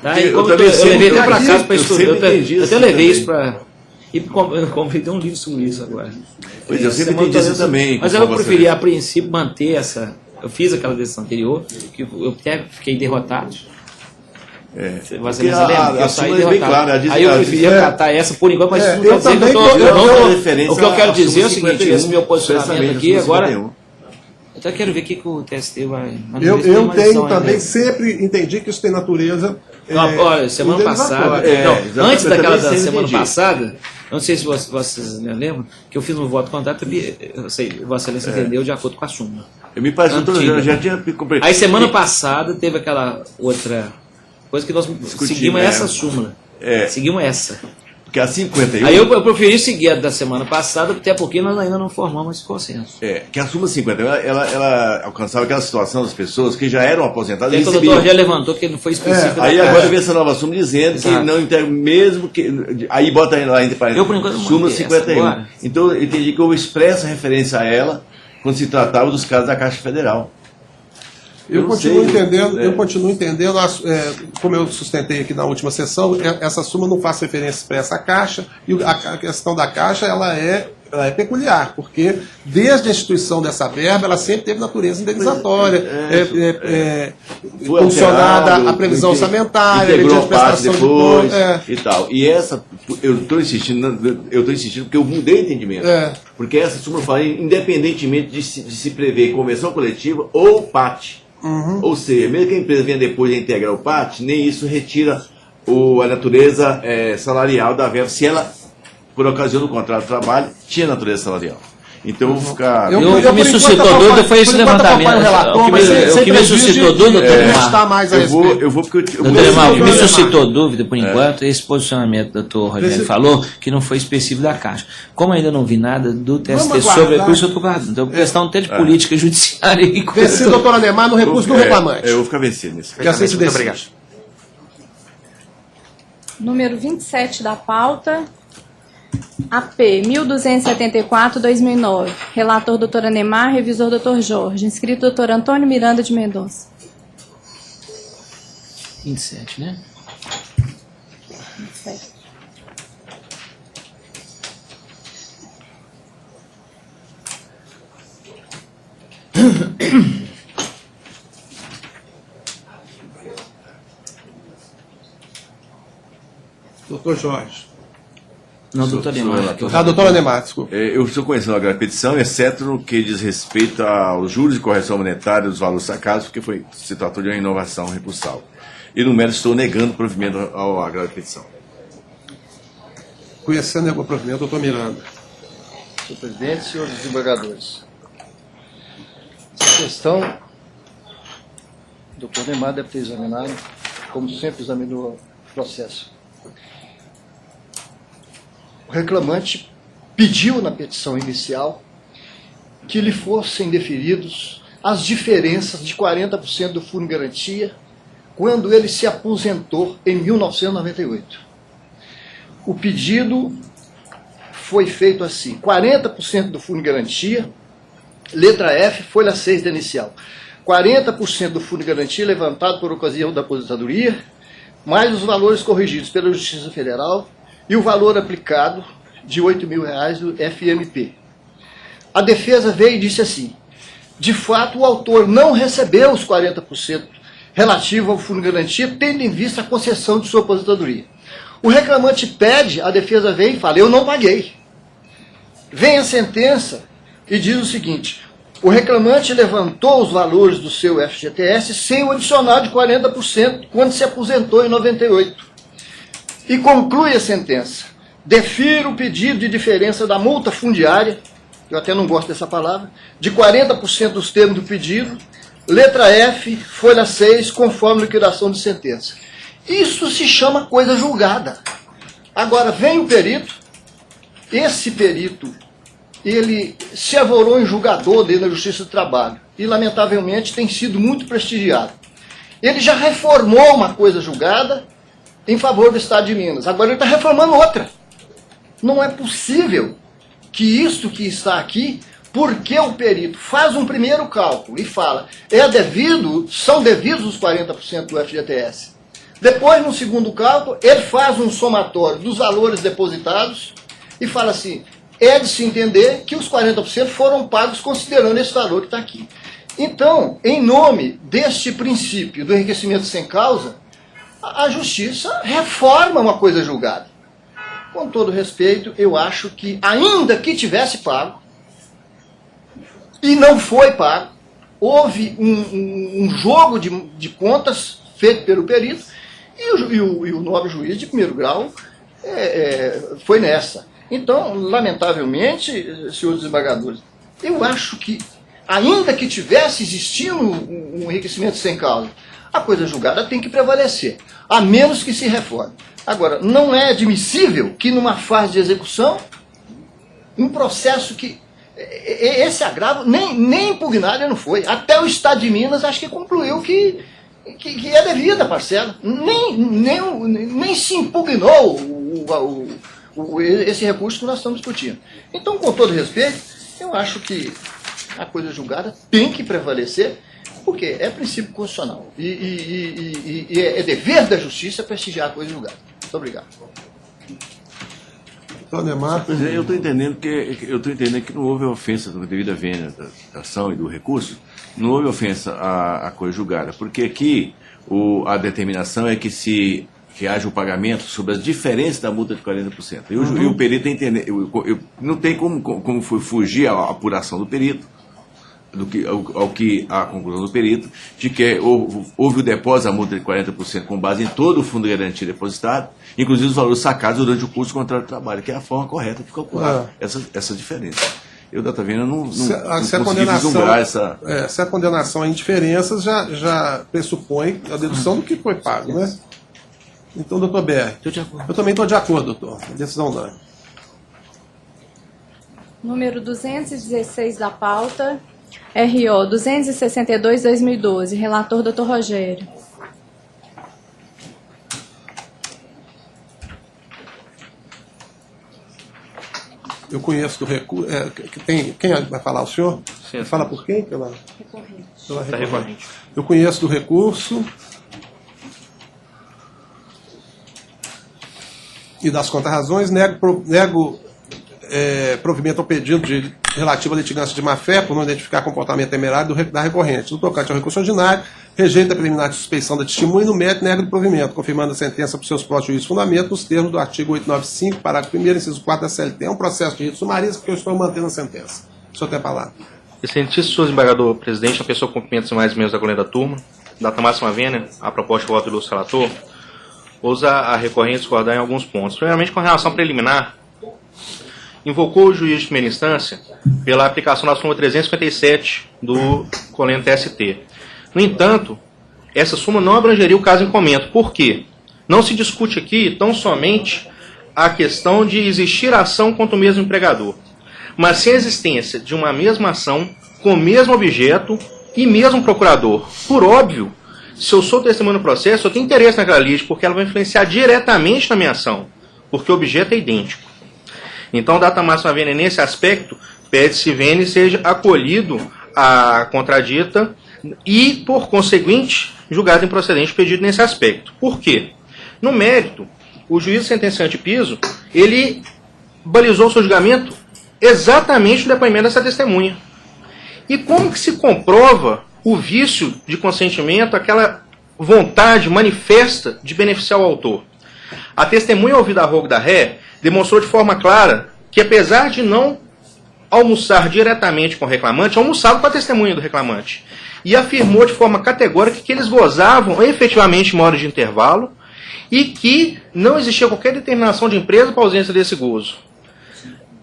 levei até para casa para estudar. Eu até levei isso para. E comprei um livro sobre isso agora. Pois eu sempre entendi isso também. Mas eu preferi, a princípio, manter essa. Eu fiz aquela decisão anterior, que eu até fiquei derrotado. Você lembra que eu saí derrotado. Aí eu preferi acatar essa por enquanto, mas isso não quer dizer que eu o que eu quero dizer é o seguinte, esse meu posicionamento aqui agora. Eu até quero ver o que o TST vai. Eu tenho também, sempre entendi que isso tem natureza. Olha, semana passada. Antes daquela da semana passada, não sei se vocês lembram, que eu fiz um voto contrário, eu sei, Vossa Excelência entendeu de acordo com a súmula. Eu me parece que eu já tinha compreendido. Aí semana passada teve aquela outra coisa que nós seguimos essa súmula. Seguimos essa. Porque a 51... Aí eu preferi seguir a da semana passada, até porque nós ainda não formamos esse consenso. Que a súmula 51, ela alcançava aquela situação das pessoas que já eram aposentadas e recebiam. O doutor já levantou que ele não foi específico. Aí agora vem essa nova súmula dizendo que não integra, mesmo que... Aí bota lá entre parênteses, súmula 51. Então eu entendi que houve expressa referência a ela quando se tratava dos casos da Caixa Federal. Eu continuo entendendo, como eu sustentei aqui na última sessão, essa súmula não faz referência expressa à Caixa, e a questão da Caixa ela é peculiar, porque desde a instituição dessa verba, ela sempre teve natureza indenizatória, funcionada a previsão orçamentária, mediante prestação depois, e tal. E essa, eu estou insistindo porque eu mudei o entendimento. Porque essa súmula fala independentemente de se prever convenção coletiva ou PAT. Ou seja, mesmo que a empresa venha depois de integrar o PAT, nem isso retira a natureza salarial da verba, se ela, por ocasião do contrato de trabalho, tinha natureza salarial. Então eu vou ficar... O que me suscitou dúvida foi esse levantamento. O que me suscitou dúvida, doutor Neymar, o que me suscitou dúvida, por enquanto, é esse posicionamento que o doutor Rogério falou, que não foi específico da Caixa. Como ainda não vi nada do TST sobre, por isso eu estou guardando. Então, questão até de política judiciária. Vencido, doutora Neymar, no recurso do reclamante. Eu vou ficar vencido nisso. Que assim se decide. Número 27 da pauta. AP 1274-2009. Relator, doutora Neymar. Revisor, doutor Jorge. Inscrito, doutor Antônio Miranda de Mendonça. 27, né? 27. Doutor Jorge. Não, doutor Neymar. Doutora Neymar, desculpa. Eu estou conhecendo a petição, exceto no que diz respeito aos juros de correção monetária dos valores sacados, porque se tratou de uma inovação recursal. E no mérito estou negando provimento ao agravo da petição. Conhecendo o provimento, doutor Miranda. Senhor presidente, senhores desembargadores. Essa questão, o doutor Neymar deve ter examinado, como sempre examinou o processo. O reclamante pediu na petição inicial que lhe fossem deferidos as diferenças de 40% do fundo de garantia quando ele se aposentou em 1998. O pedido foi feito assim: 40% do fundo de garantia, letra F, folha 6 da inicial. 40% do fundo de garantia levantado por ocasião da aposentadoria, mais os valores corrigidos pela Justiça Federal e o valor aplicado de R$ 8.000 do FMP. A defesa veio e disse assim: de fato, o autor não recebeu os 40% relativo ao fundo de garantia, tendo em vista a concessão de sua aposentadoria. O reclamante pede, a defesa vem e fala: eu não paguei. Vem a sentença e diz o seguinte: o reclamante levantou os valores do seu FGTS sem o adicional de 40% quando se aposentou em 98. E conclui a sentença: defiro o pedido de diferença da multa fundiária, eu até não gosto dessa palavra, de 40% dos termos do pedido, letra F, folha 6, conforme liquidação de sentença. Isso se chama coisa julgada. Agora vem o perito, esse perito, ele se arvorou em julgador dentro da Justiça do Trabalho e, lamentavelmente, tem sido muito prestigiado. Ele já reformou uma coisa julgada em favor do Estado de Minas. Agora ele está reformando outra. Não é possível que isso que está aqui, porque o perito faz um primeiro cálculo e fala, são devidos os 40% do FGTS. Depois, no segundo cálculo, ele faz um somatório dos valores depositados e fala assim, é de se entender que os 40% foram pagos considerando esse valor que está aqui. Então, em nome deste princípio do enriquecimento sem causa, a Justiça reforma uma coisa julgada. Com todo respeito, eu acho que, ainda que tivesse pago, e não foi pago, houve um jogo de contas feito pelo perito, e o nobre juiz de primeiro grau foi nessa. Então, lamentavelmente, senhores desembargadores, eu acho que, ainda que tivesse existindo um enriquecimento sem causa, a coisa julgada tem que prevalecer, a menos que se reforme. Agora, não é admissível que numa fase de execução, um processo que... Esse agravo, nem impugnado não foi. Até o Estado de Minas acho que concluiu que é devida a parcela. Nem se impugnou esse recurso que nós estamos discutindo. Então, com todo respeito, eu acho que a coisa julgada tem que prevalecer, porque é princípio constitucional. E é dever da Justiça prestigiar a coisa julgada. Muito obrigado. Eu estou entendendo que não houve ofensa devido à vênia da ação e do recurso, não houve ofensa à coisa julgada, porque aqui a determinação é que haja o pagamento sobre as diferenças da multa de 40%. E o perito entender, não tem como fugir à apuração do perito, ao que a conclusão do perito, de que houve o depósito da multa de 40% com base em todo o fundo de garantia depositado, inclusive os valores sacados durante o curso do contrato de trabalho, que é a forma correta de calcular essa diferença. Eu, Data Vênia, não consegui vislumbrar essa... Se a condenação a indiferenças já pressupõe a dedução do que foi pago, né? Então, doutor BR, eu também estou de acordo, doutor. Decisão unânime. Número 216 da pauta, RO 262/2012, relator Dr. Rogério. Eu conheço do recurso. Quem vai falar? O senhor? Sim. Fala por quem? Pela recorrente. Eu conheço do recurso e das contrarrazões, nego provimento ao pedido relativo à litigância de má-fé por não identificar comportamento temerário da recorrente. No tocante ao recurso ordinário, rejeita a preliminar de suspeição da testemunha e no mérito nega o provimento, confirmando a sentença por seus próprios juízes fundamentos nos termos do artigo 895, parágrafo 1º, inciso 4 da CLT. É um processo de rito sumaríssimo que eu estou mantendo a sentença. O senhor tem a palavra. Excelentíssimo senhor desembargador presidente, a pessoa com cumprimentos mais ou menos da coluna da turma, data máxima vênia, a proposta de voto do ilustre relator, ousa a recorrente discordar em alguns pontos. Primeiramente, com relação preliminar, invocou o juiz de primeira instância pela aplicação da súmula 357 do colendo TST. No entanto, essa súmula não abrangeria o caso em comento. Por quê? Não se discute aqui tão somente a questão de existir ação contra o mesmo empregador, mas sim a existência de uma mesma ação com o mesmo objeto e mesmo procurador. Por óbvio, se eu sou testemunha no processo, eu tenho interesse naquela lide, porque ela vai influenciar diretamente na minha ação, porque o objeto é idêntico. Então, data máxima vênia, nesse aspecto, pede-se vênia seja acolhido a contradita e, por conseguinte, julgado improcedente o pedido nesse aspecto. Por quê? No mérito, o juiz sentenciante piso, ele balizou o seu julgamento exatamente no depoimento dessa testemunha. E como que se comprova o vício de consentimento, aquela vontade manifesta de beneficiar o autor? A testemunha ouvida a rogo da ré demonstrou de forma clara que, apesar de não almoçar diretamente com o reclamante, almoçava com a testemunha do reclamante. E afirmou de forma categórica que eles gozavam efetivamente uma hora de intervalo e que não existia qualquer determinação de empresa para a ausência desse gozo.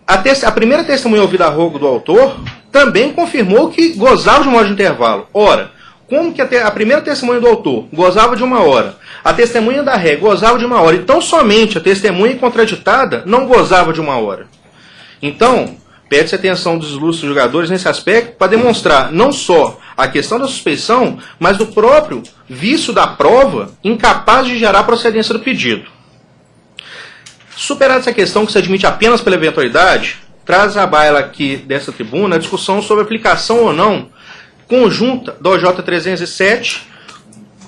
A primeira testemunha ouvida a rogo do autor também confirmou que gozava de uma hora de intervalo. Ora, como que a primeira testemunha do autor gozava de uma hora, a testemunha da ré gozava de uma hora, e tão somente a testemunha contraditada não gozava de uma hora? Então, pede-se atenção dos ilustres julgadores nesse aspecto para demonstrar não só a questão da suspeição, mas do próprio vício da prova incapaz de gerar procedência do pedido. Superada essa questão que se admite apenas pela eventualidade, traz à baila aqui dessa tribuna a discussão sobre a aplicação ou não conjunta da OJ 307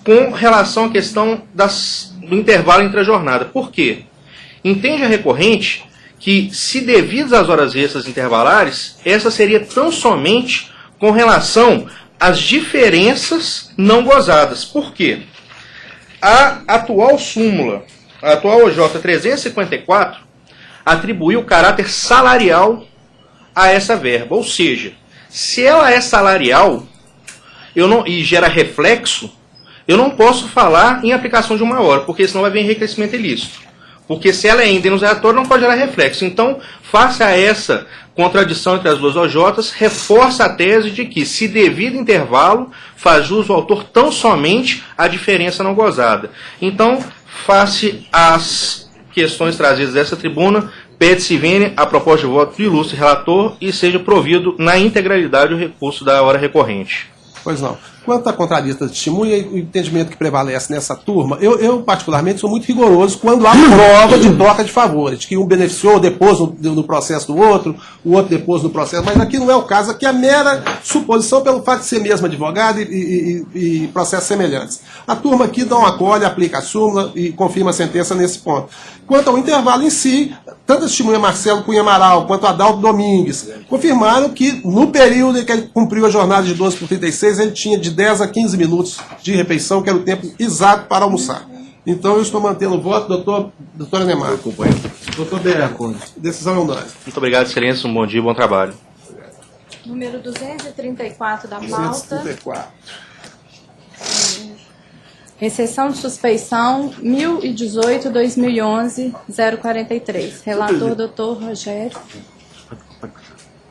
com relação à questão do intervalo entre a jornada. Por quê? Entende a recorrente que, se devidas às horas extras intervalares, essa seria tão somente com relação às diferenças não gozadas. Por quê? A atual súmula, a atual OJ 354, atribuiu o caráter salarial a essa verba. Ou seja, se ela é salarial e gera reflexo, eu não posso falar em aplicação de uma hora, porque senão vai vir enriquecimento ilícito. Porque se ela é indenizatória, não pode gerar reflexo. Então, face a essa contradição entre as duas OJs, reforça a tese de que, se devido intervalo, faz jus o autor tão somente à diferença não gozada. Então, face às questões trazidas dessa tribuna, pede-se vênia a proposta de voto do ilustre relator e seja provido na integralidade o recurso da hora recorrente. Pois não. Quanto à contradita de testemunha e o entendimento que prevalece nessa turma, eu particularmente sou muito rigoroso quando há prova de troca de favores, de que um beneficiou, depôs no processo do outro, o outro depôs no processo, mas aqui não é o caso, aqui é a mera suposição pelo fato de ser mesmo advogado e processos semelhantes. A turma aqui não acolhe, aplica a súmula e confirma a sentença nesse ponto. Quanto ao intervalo em si, tanto a testemunha Marcelo Cunha Amaral quanto a Adalto Domingues confirmaram que no período em que ele cumpriu a jornada de 12 por 36, ele tinha de 10 a 15 minutos de refeição, que era o tempo exato para almoçar. Então eu estou mantendo o voto, doutora Neymar. Eu acompanho. Doutor Berco, decisão é unânime. Muito obrigado, excelência, um bom dia e bom trabalho. Número 234 da pauta. 234. Exceção de suspeição 1018-2011-043. Relator, doutor Rogério.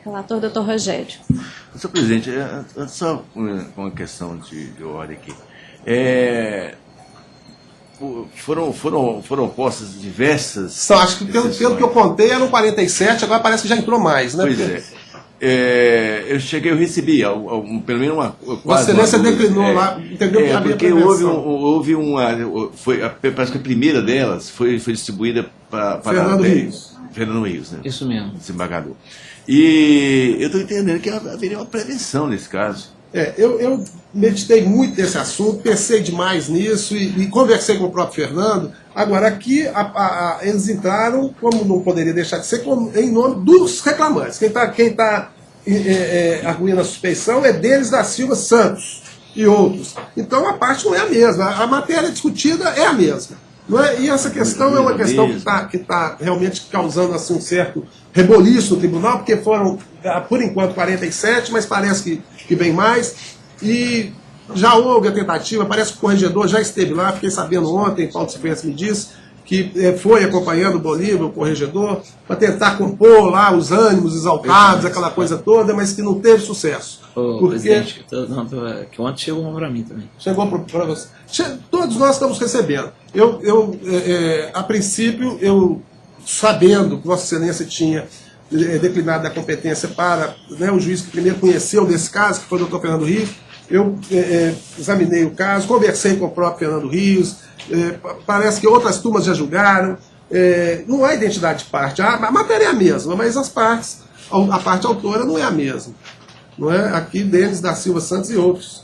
Relator, doutor Rogério. Senhor presidente, só uma questão de ordem aqui. Foram postas diversas... Acho que pelo que eu contei eram 47, agora parece que já entrou mais, né? Pois eu recebi pelo menos uma... Vossa Excelência declinou lá, entendeu que havia porque houve uma... Parece que a primeira delas foi distribuída para Fernando Rios. Fernando Rios, né? Isso mesmo. Desembargador. E eu estou entendendo que haveria uma prevenção nesse caso. Eu meditei muito nesse assunto, pensei demais nisso e conversei com o próprio Fernando. Agora, aqui eles entraram, como não poderia deixar de ser, em nome dos reclamantes. Quem está arguindo a suspeição é deles, da Silva Santos e outros. Então, a parte não é a mesma. A matéria discutida é a mesma. Não é? E essa questão é uma questão que está realmente causando assim, um certo reboliço no tribunal, porque foram, por enquanto, 47, mas parece que vem mais. E já houve a tentativa, parece que o corregedor já esteve lá, fiquei sabendo ontem, Paulo Cifuentes me disse, que foi acompanhando o Bolívar, o corregedor, para tentar compor lá os ânimos exaltados, aquela coisa toda, mas que não teve sucesso. Presidente, que ontem chegou uma para mim também. Chegou para você. Todos nós estamos recebendo. A princípio, sabendo que Vossa Excelência tinha declinado da competência para o juiz que primeiro conheceu desse caso, que foi o doutor Fernando Rios, eu examinei o caso, conversei com o próprio Fernando Rios, parece que outras turmas já julgaram, não há identidade de parte, a matéria é a mesma, mas as partes, a parte autora não é a mesma. Não é? Aqui, Denis da Silva Santos e outros.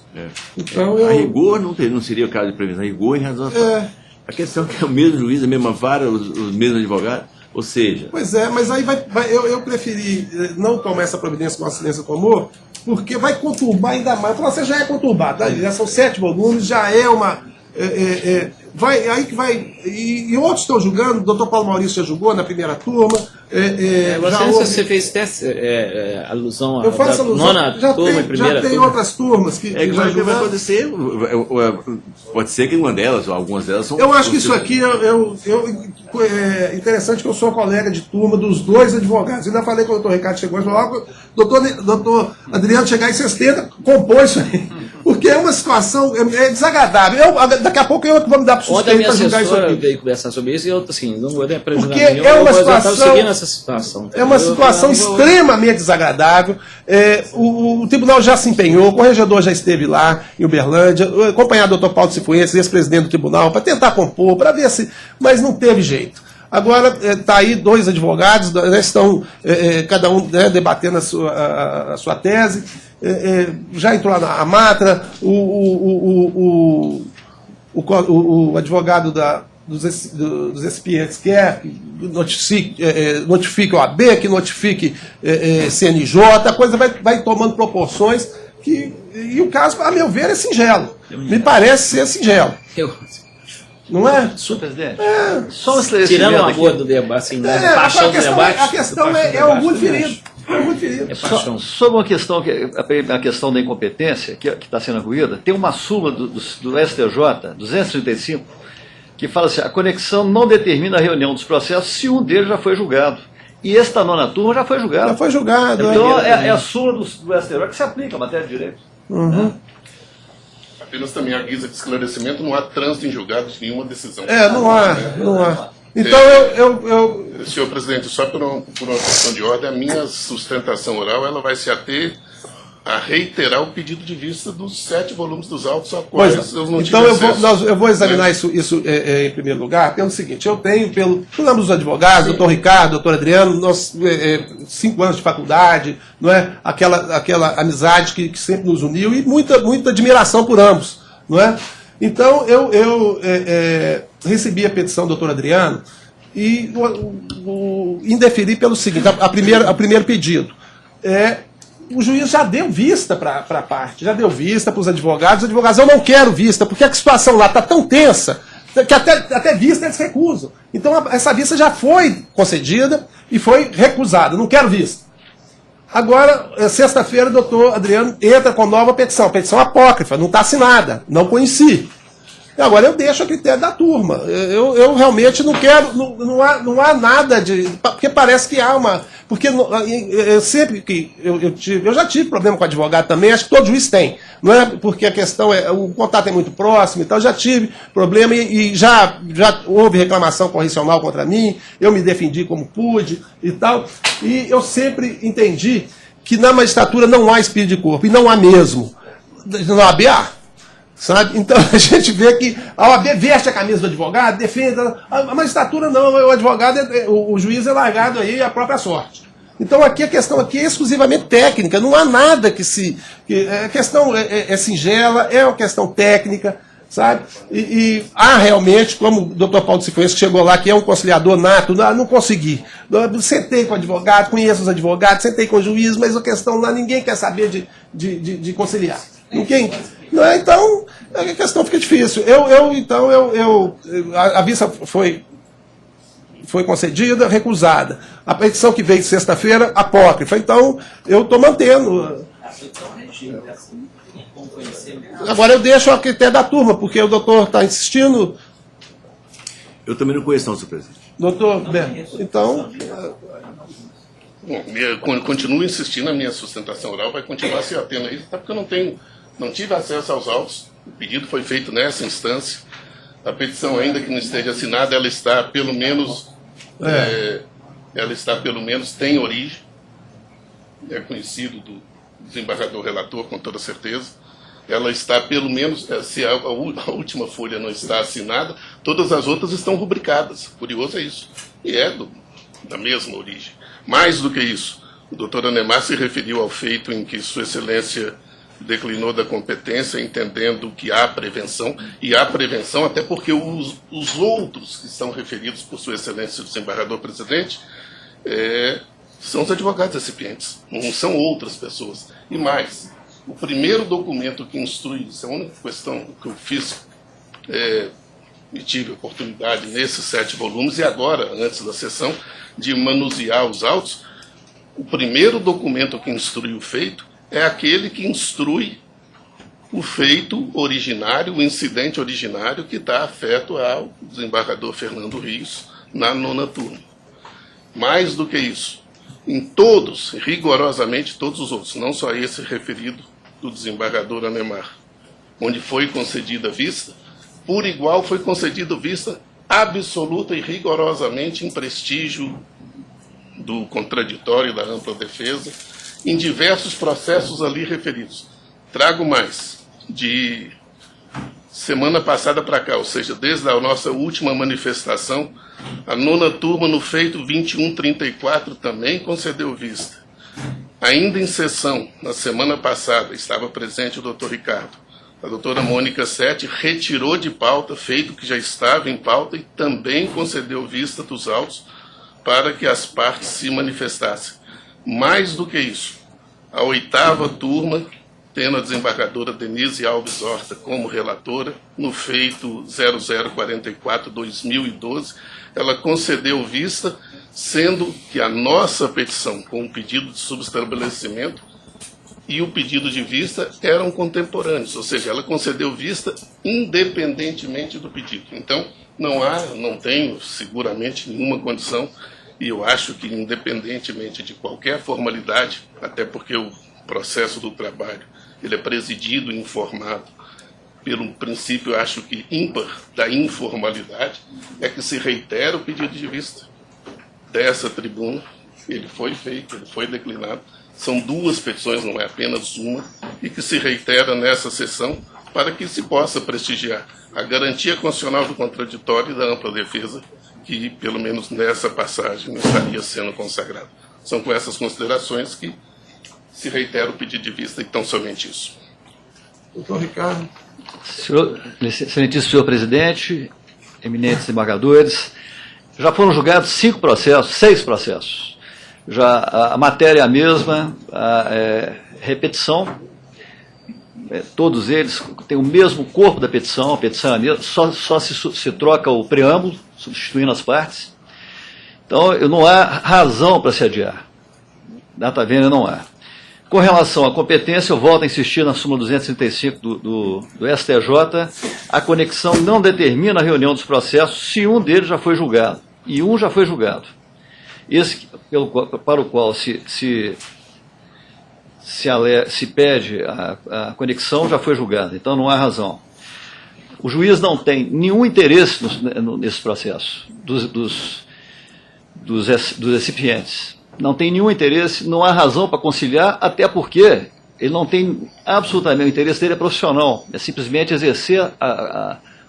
Então, a rigor não seria o caso de previsão, a rigor em razão a questão que é o mesmo juiz, a mesma vara, os mesmos advogados, ou seja... Pois é, mas aí eu preferi não tomar essa providência com a Excelência tomou, porque vai conturbar ainda mais. Você já é conturbado, tá? Já são 7 volumes, já é uma... E outros estão julgando, o doutor Paulo Maurício já julgou na primeira turma. Você fez alusão à nona turma, primeira turma. Já tem outras turmas que já vai julgaram. acontecer, pode ser que uma delas, ou algumas delas são... Eu acho que isso aqui é interessante, que eu sou colega de turma dos 2 advogados. Eu ainda falei com o doutor Ricardo chegou e falou: doutor Adriano chegar em sexta, compõe isso aí. Porque é uma situação desagradável. Daqui a pouco eu vou me dar para o suspeito para julgar isso aqui. Ontem a minha assessora veio conversar sobre isso e eu, assim, não vou nem prejudicar porque nenhum, é uma situação... essa situação. É uma situação extremamente desagradável. O tribunal já se empenhou, o corregedor já esteve lá em Uberlândia, acompanhado do Dr. Paulo Cifuentes, ex-presidente do tribunal, para tentar compor, para ver se... Mas não teve jeito. Agora está aí 2 advogados, estão cada um debatendo a sua tese. Já entrou a Matra, o advogado dos expedientes quer que notifique o AB, que notifique CNJ, a coisa vai tomando proporções e o caso, a meu ver, é singelo. Me parece ser singelo. Não é? Senhor presidente, só um esclarecimento. Tirando a amor do debate, assim, paixão do debate. A questão é orgulho ferido. Sobre uma questão, a questão da incompetência, que está sendo arguída, tem uma súmula do STJ, 235, que fala assim: a conexão não determina a reunião dos processos se um deles já foi julgado. E esse da 9ª turma já foi julgado. Já foi julgado. Então é a súmula do STJ que se aplica à matéria de direito. Uhum. Apenas também a guisa de esclarecimento, não há trânsito em julgado de nenhuma decisão. Não há. Então Senhor presidente, só por uma questão de ordem, a minha sustentação oral ela vai se ater a reiterar o pedido de vista dos 7 volumes dos autos a quais eu não tive acesso. Eu vou examinar isso em primeiro lugar, pelo seguinte: eu tenho, pelo ambos os advogados, doutor Ricardo, doutor Adriano, nós 5 anos de faculdade, não é? aquela amizade que sempre nos uniu e muita admiração por ambos, não é? Então eu recebi a petição do doutor Adriano e indeferi pelo seguinte: o primeiro pedido o juiz já deu vista para a parte, já deu vista para os advogados. Eu não quero vista, porque a situação lá está tão tensa que até vista eles recusam. Então essa vista já foi concedida e foi recusada, não quero vista. Agora, sexta-feira, o doutor Adriano entra com nova petição apócrifa, não está assinada, não conheci. Agora eu deixo a critério da turma. Eu realmente não quero, não há nada de... Porque parece que há uma... Porque sempre que eu já tive problema com advogado também, acho que todo juiz tem. Não é porque a questão o contato é muito próximo e tal, já tive problema e já houve reclamação correcional contra mim, eu me defendi como pude e tal. E eu sempre entendi que na magistratura não há espírito de corpo, e não há mesmo. Na OAB há. Sabe? Então a gente vê que a OAB veste a camisa do advogado, defende. A magistratura não, o advogado, o juiz é largado aí à própria sorte. Então aqui a questão aqui é exclusivamente técnica, não há nada a questão é singela, é uma questão técnica, sabe? E há realmente, como o doutor Paulo Cifuentes que chegou lá, que é um conciliador nato, não consegui. Sentei com o advogado, conheço os advogados, sentei com o juiz, mas a questão lá, ninguém quer saber de conciliar. Ninguém. Não é? Então, a questão fica difícil. A vista foi concedida, recusada. A petição que veio sexta-feira, apócrifa. Então, eu estou mantendo. Agora eu deixo a critério da turma, porque o doutor está insistindo. Eu também não conheço, não, senhor presidente. Doutor Berto, então... Continuo insistindo na minha sustentação oral, vai continuar se atendo a isso, até porque eu não tive acesso aos autos. O pedido foi feito nessa instância. A petição, ainda que não esteja assinada, ela está pelo menos tem origem. É conhecido do desembargador relator, com toda certeza. Ela está pelo menos, se a última folha não está assinada, todas as outras estão rubricadas. Curioso é isso. E é da mesma origem. Mais do que isso, o doutor Anemar se referiu ao feito em que Sua Excelência declinou da competência, entendendo que há prevenção, e há prevenção até porque os outros que são referidos por Sua Excelência, o desembargador presidente, são os advogados recipientes, não são outras pessoas. E mais, o primeiro documento que instrui, isso é a única questão que eu fiz, e tive a oportunidade nesses 7 volumes, e agora, antes da sessão, de manusear os autos, o primeiro documento que instrui o feito é aquele que instrui o feito originário, o incidente originário que dá afeto ao desembargador Fernando Rios na 9ª turma. Mais do que isso, em todos, rigorosamente todos os outros, não só esse referido do desembargador Anemar, onde foi concedida vista, por igual foi concedida vista absoluta e rigorosamente em prestígio do contraditório e da ampla defesa, em diversos processos ali referidos. Trago mais, de semana passada para cá, ou seja, desde a nossa última manifestação, a 9ª turma no feito 2134 também concedeu vista. Ainda em sessão, na semana passada, estava presente o doutor Ricardo. A doutora Mônica Sete retirou de pauta, feito que já estava em pauta, e também concedeu vista dos autos para que as partes se manifestassem. Mais do que isso, a 8ª turma, tendo a desembargadora Denise Alves Horta como relatora, no feito 0044-2012, ela concedeu vista, sendo que a nossa petição, com o pedido de subestabelecimento e o pedido de vista eram contemporâneos, ou seja, ela concedeu vista independentemente do pedido. Então, não tenho seguramente nenhuma condição, e eu acho que independentemente de qualquer formalidade, até porque o processo do trabalho ele é presidido e informado pelo princípio, eu acho que ímpar da informalidade, é que se reitera o pedido de vista dessa tribuna. Ele foi feito, ele foi declinado. São 2 petições, não é apenas uma, e que se reitera nessa sessão para que se possa prestigiar a garantia constitucional do contraditório e da ampla defesa, que, pelo menos nessa passagem, não estaria sendo consagrado. São com essas considerações que se reitera o pedido de vista, e tão somente isso. Doutor Ricardo. Excelentíssimo senhor presidente, eminentes desembargadores, já foram julgados 6 processos. Já a matéria é a mesma, repetição, todos eles têm o mesmo corpo da petição, a petição é a mesma, só se troca o preâmbulo, substituindo as partes. Então, não há razão para se adiar. Data vênia não há. Com relação à competência, eu volto a insistir na súmula 235 do STJ, a conexão não determina a reunião dos processos se um deles já foi julgado. E um já foi julgado. Esse para o qual se pede a conexão já foi julgado, então não há razão. O juiz não tem nenhum interesse nesse processo dos recipientes. Não tem nenhum interesse, não há razão para conciliar, até porque ele não tem absolutamente, o interesse dele é profissional, é simplesmente exercer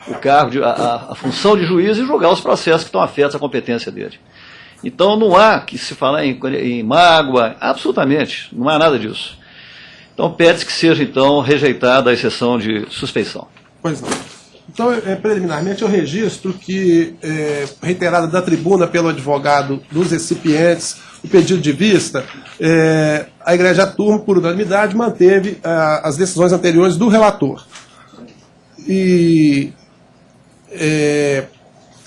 o cargo, a função de juiz e julgar os processos que estão afetos à competência dele. Então não há que se falar em mágoa, absolutamente, não há nada disso. Então pede-se que seja então rejeitada a exceção de suspeição. Pois não. Então, preliminarmente, eu registro que, reiterada da tribuna pelo advogado dos recipientes, o pedido de vista, a Igreja Turma, por unanimidade, manteve as decisões anteriores do relator. E,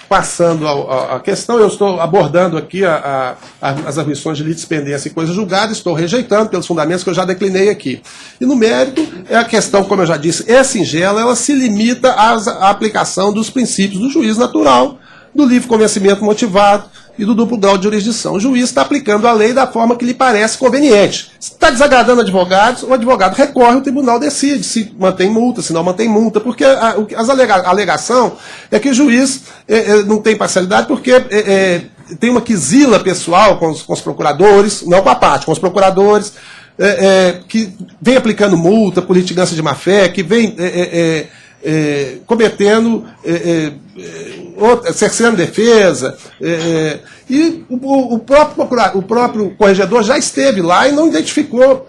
passando à questão, eu estou abordando aqui as admissões de litispendência e coisa julgada, estou rejeitando pelos fundamentos que eu já declinei aqui. E no mérito, a questão, como eu já disse, é singela, ela se limita à aplicação dos princípios do juízo natural, do livre convencimento motivado e do duplo grau de jurisdição. O juiz está aplicando a lei da forma que lhe parece conveniente. Se está desagradando advogados, o advogado recorre, o tribunal decide se mantém multa, se não mantém multa, porque a alegação é que o juiz não tem parcialidade porque tem uma quizila pessoal com os procuradores, não com a parte, com os procuradores, que vem aplicando multa por litigância de má-fé, que vem cometendo, cerceando defesa, e o próprio corregedor já esteve lá e não identificou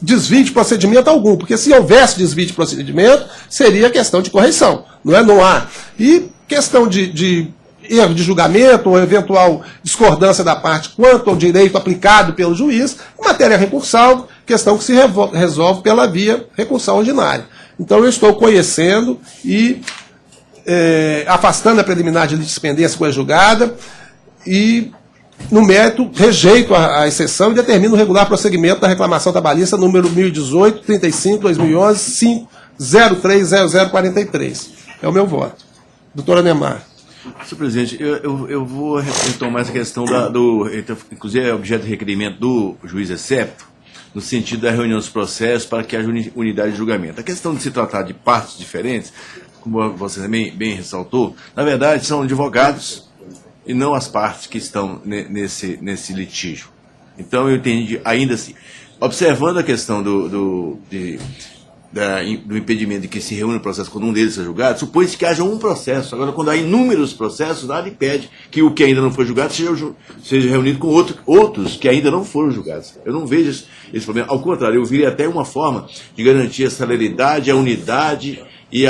desvio de procedimento algum, porque se houvesse desvio de procedimento, seria questão de correção, não há. E questão de erro de julgamento ou eventual discordância da parte quanto ao direito aplicado pelo juiz, matéria recursal, questão que se resolve pela via recursal ordinária. Então eu estou conhecendo e afastando a preliminar de litispendência conjugada e, no mérito, rejeito a exceção e determino o regular prosseguimento da reclamação trabalhista número 1018-35-2011, 5030043. É o meu voto. Doutora Nemar. Senhor presidente, eu vou retomar essa questão inclusive é objeto de requerimento do juiz excepto, no sentido da reunião dos processos para que haja unidade de julgamento. A questão de se tratar de partes diferentes, como você também bem ressaltou, na verdade são advogados e não as partes que estão nesse litígio. Então eu entendi, ainda assim, observando a questão do impedimento de que se reúne o processo quando um deles é julgado, supõe-se que haja um processo. Agora, quando há inúmeros processos, nada impede que o que ainda não foi julgado seja reunido com outros que ainda não foram julgados. Eu não vejo esse problema. Ao contrário, eu viria até uma forma de garantir a celeridade, a unidade e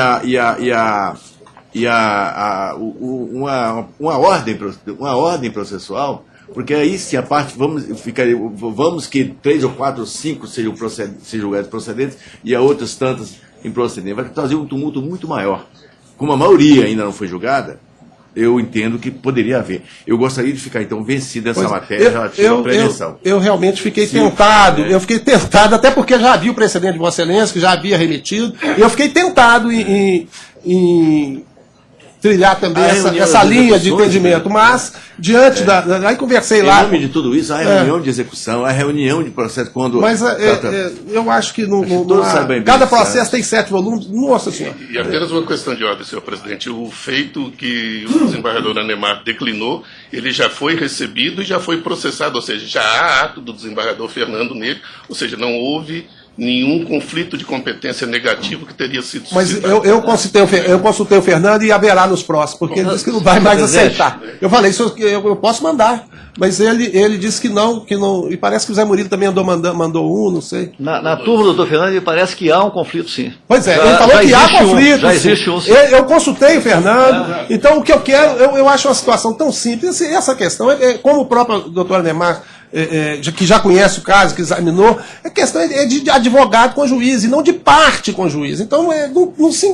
uma ordem processual. Porque aí sim a parte, vamos que 3 ou 4 ou 5 sejam julgados procedentes e a outras tantas improcedentes. Vai trazer um tumulto muito maior. Como a maioria ainda não foi julgada, eu entendo que poderia haver. Eu gostaria de ficar, então, vencido nessa matéria relativa à prevenção. Eu realmente fiquei tentado, até porque já havia o precedente de Vossa Excelência, que já havia remetido, e eu fiquei tentado em trilhar também essa linha de entendimento, mas diante aí conversei lá. Em nome de tudo isso, há reunião de execução, há reunião de processo quando... Mas eu acho que cada processo tem 7 volumes, nossa senhora. E apenas uma questão de ordem, senhor presidente, o feito que o desembargador Anemar declinou, ele já foi recebido e já foi processado, ou seja, já há ato do desembargador Fernando nele, ou seja, não houve nenhum conflito de competência negativo que teria sido suscitado. Mas eu consultei o Fernando e haverá nos próximos, porque ele disse que não vai mais aceitar. Eu falei, eu posso mandar, mas ele disse que não, e parece que o Zé Murilo também mandou não sei. Na turma do doutor Fernando, me parece que há um conflito, sim. Pois é, ele falou que há conflito. Já existe um, sim. Eu consultei o Fernando, então o que eu quero, eu acho uma situação tão simples, essa questão, como o próprio doutor Anemar, que já conhece o caso, que examinou, a questão é de advogado com juiz, e não de parte com juiz. Então,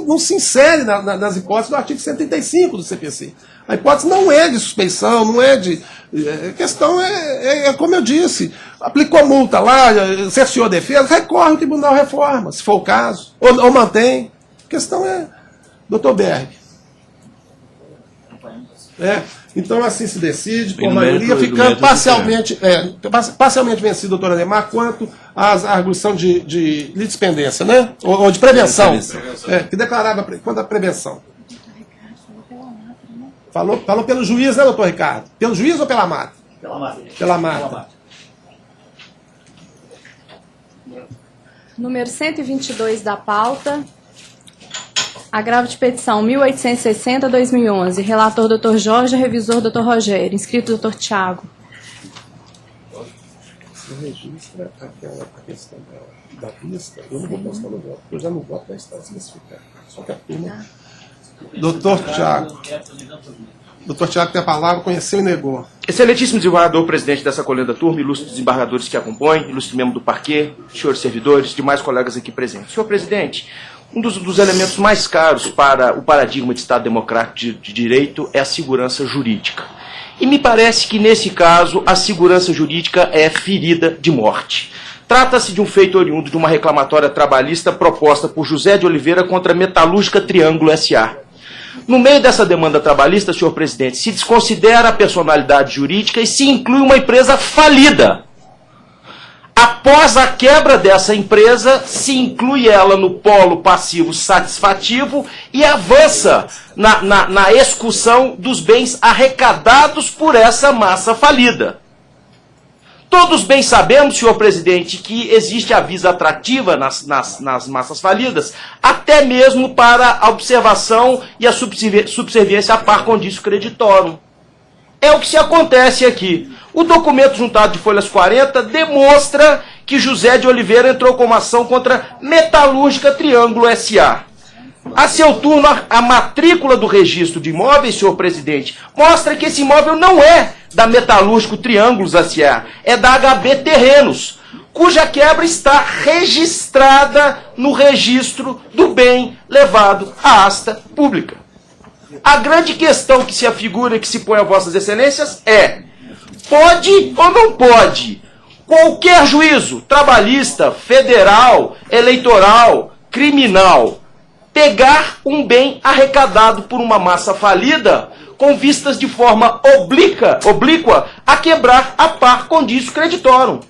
não se insere nas hipóteses do artigo 135 do CPC. A hipótese não é de suspeição, não é de... A questão é como eu disse, aplicou multa lá, cerceou a defesa, recorre, o tribunal reforma, se for o caso, ou mantém. A questão é... Dr. Berg. Então, assim se decide, por maioria, ficando parcialmente vencido, doutor Anemar, quanto à arguição de litispendência, né? Ou de prevenção. Que declarava quanto à prevenção. Falou pelo juiz, né, doutor Ricardo? Pelo juiz ou pela Mata? Pela Mata. Número 122 da pauta. Agravo de petição 1860-2011. Relator Dr. Jorge, revisor Dr. Rogério. Inscrito Dr. Tiago. Você registra aquela questão da vista. Eu não vou postar no voto, porque eu já não voto na instância especificada. Só que a turma... Doutor Tiago. Doutor Tiago tem a palavra, conheceu e negou. Excelentíssimo desembargador, presidente dessa colenda turma, ilustres desembargadores que acompanham, ilustre membro do parquê, senhores servidores, demais colegas aqui presentes. Senhor presidente, um dos elementos mais caros para o paradigma de Estado democrático de direito é a segurança jurídica. E me parece que, nesse caso, a segurança jurídica é ferida de morte. Trata-se de um feito oriundo de uma reclamatória trabalhista proposta por José de Oliveira contra a Metalúrgica Triângulo S.A. No meio dessa demanda trabalhista, senhor presidente, se desconsidera a personalidade jurídica e se inclui uma empresa falida. Após a quebra dessa empresa, se inclui ela no polo passivo satisfativo e avança na execução dos bens arrecadados por essa massa falida. Todos bem sabemos, senhor presidente, que existe a visa atrativa nas massas falidas, até mesmo para a observação e a subserviência a par condício creditorum. É o que se acontece aqui. O documento juntado de folhas 40 demonstra que José de Oliveira entrou com uma ação contra Metalúrgica Triângulo S.A. A seu turno, a matrícula do registro de imóveis, senhor presidente, mostra que esse imóvel não é da Metalúrgico Triângulos S.A., é da HB Terrenos, cuja quebra está registrada no registro do bem levado à asta pública. A grande questão que se afigura e que se põe a vossas excelências é: pode ou não pode qualquer juízo trabalhista, federal, eleitoral, criminal pegar um bem arrecadado por uma massa falida com vistas de forma oblíqua a quebrar a par condício creditorum?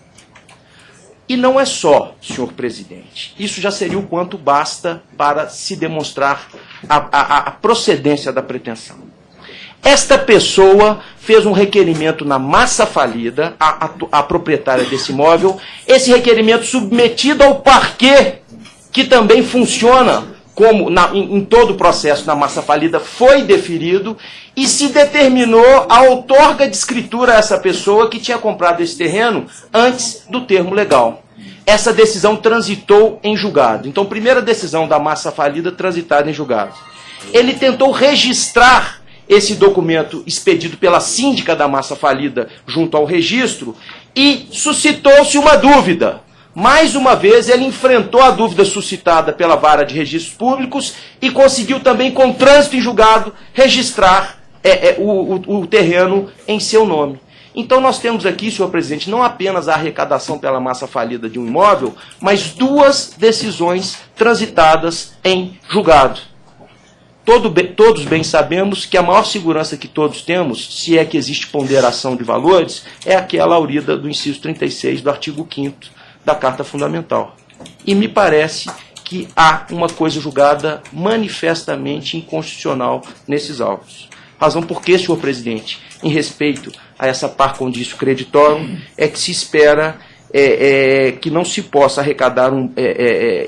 E não é só, senhor presidente. Isso já seria o quanto basta para se demonstrar a procedência da pretensão. Esta pessoa fez um requerimento na massa falida, a proprietária desse imóvel, esse requerimento submetido ao parquê, que também funciona como em todo o processo na massa falida, foi deferido e se determinou a outorga de escritura a essa pessoa que tinha comprado esse terreno antes do termo legal. Essa decisão transitou em julgado. Então, primeira decisão da massa falida transitada em julgado. Ele tentou registrar esse documento expedido pela síndica da massa falida junto ao registro e suscitou-se uma dúvida. Mais uma vez, ele enfrentou a dúvida suscitada pela vara de registros públicos e conseguiu também, com trânsito em julgado, registrar o terreno em seu nome. Então nós temos aqui, senhor presidente, não apenas a arrecadação pela massa falida de um imóvel, mas duas decisões transitadas em julgado. Todos bem sabemos que a maior segurança que todos temos, se é que existe ponderação de valores, é aquela aurida do inciso 36 do artigo 5º da Carta Fundamental. E me parece que há uma coisa julgada manifestamente inconstitucional nesses autos. Razão por que, senhor presidente, em respeito a essa par condício creditorum, é que se espera que não se possa arrecadar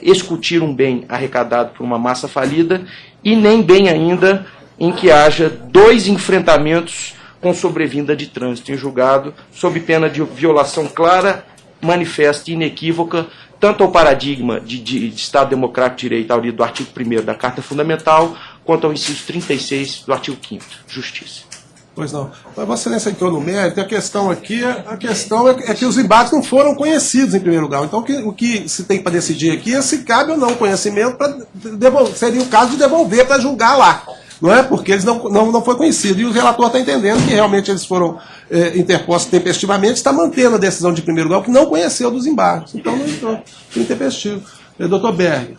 excutir um bem arrecadado por uma massa falida, e nem bem ainda em que haja dois enfrentamentos com sobrevinda de trânsito em julgado, sob pena de violação clara, manifesta e inequívoca, tanto ao paradigma de Estado Democrático de Direito ao do artigo 1º da Carta Fundamental, quanto ao inciso 36 do artigo 5º, Justiça. Pois não. Mas Vossa Excelência entrou no mérito, a questão aqui é que os embates não foram conhecidos em primeiro lugar. Então o que se tem para decidir aqui é se cabe ou não conhecimento, seria o caso de devolver para julgar lá. Não é? Porque eles não foi conhecido. E o relator está entendendo que realmente eles foram interpostos tempestivamente, está mantendo a decisão de primeiro lugar, que não conheceu dos embargos. Então não entrou intempestivo. Doutor Berg,